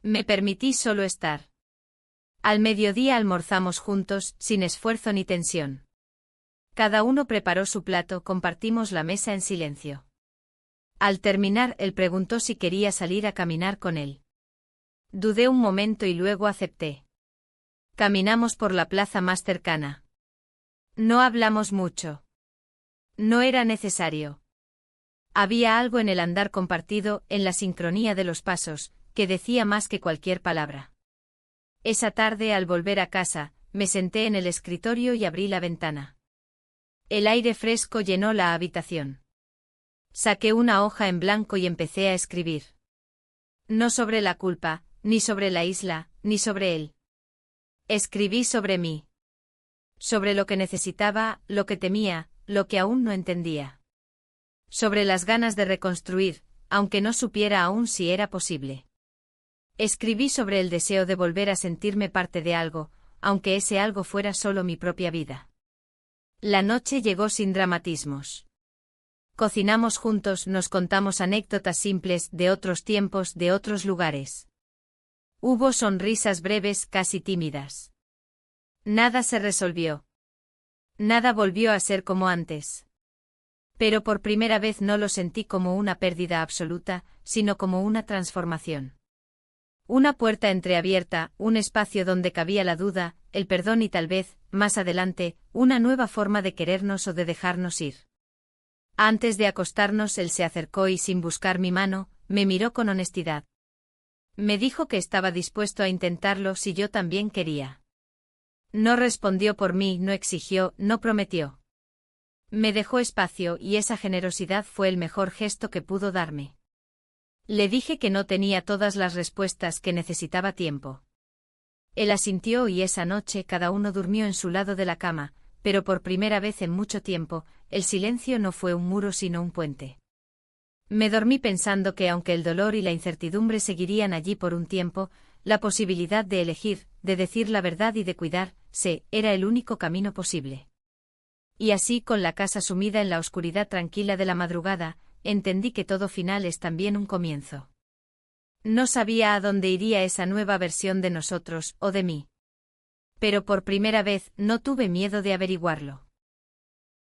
Me permití solo estar. Al mediodía almorzamos juntos, sin esfuerzo ni tensión. Cada uno preparó su plato, compartimos la mesa en silencio. Al terminar, él preguntó si quería salir a caminar con él. Dudé un momento y luego acepté. Caminamos por la plaza más cercana. No hablamos mucho. No era necesario. Había algo en el andar compartido, en la sincronía de los pasos, que decía más que cualquier palabra. Esa tarde, al volver a casa, me senté en el escritorio y abrí la ventana. El aire fresco llenó la habitación. Saqué una hoja en blanco y empecé a escribir. No sobre la culpa, ni sobre la isla, ni sobre él. Escribí sobre mí. Sobre lo que necesitaba, lo que temía, lo que aún no entendía. Sobre las ganas de reconstruir, aunque no supiera aún si era posible. Escribí sobre el deseo de volver a sentirme parte de algo, aunque ese algo fuera solo mi propia vida. La noche llegó sin dramatismos. Cocinamos juntos, nos contamos anécdotas simples de otros tiempos, de otros lugares. Hubo sonrisas breves, casi tímidas. Nada se resolvió. Nada volvió a ser como antes. Pero por primera vez no lo sentí como una pérdida absoluta, sino como una transformación. Una puerta entreabierta, un espacio donde cabía la duda, el perdón y tal vez, más adelante, una nueva forma de querernos o de dejarnos ir. Antes de acostarnos él se acercó y sin buscar mi mano, me miró con honestidad. Me dijo que estaba dispuesto a intentarlo si yo también quería. No respondió por mí, no exigió, no prometió. Me dejó espacio y esa generosidad fue el mejor gesto que pudo darme. Le dije que no tenía todas las respuestas, que necesitaba tiempo. Él asintió y esa noche cada uno durmió en su lado de la cama, pero por primera vez en mucho tiempo, el silencio no fue un muro sino un puente. Me dormí pensando que aunque el dolor y la incertidumbre seguirían allí por un tiempo, la posibilidad de elegir, de decir la verdad y de cuidarse, era el único camino posible. Y así, con la casa sumida en la oscuridad tranquila de la madrugada, entendí que todo final es también un comienzo. No sabía a dónde iría esa nueva versión de nosotros, o de mí. Pero por primera vez no tuve miedo de averiguarlo.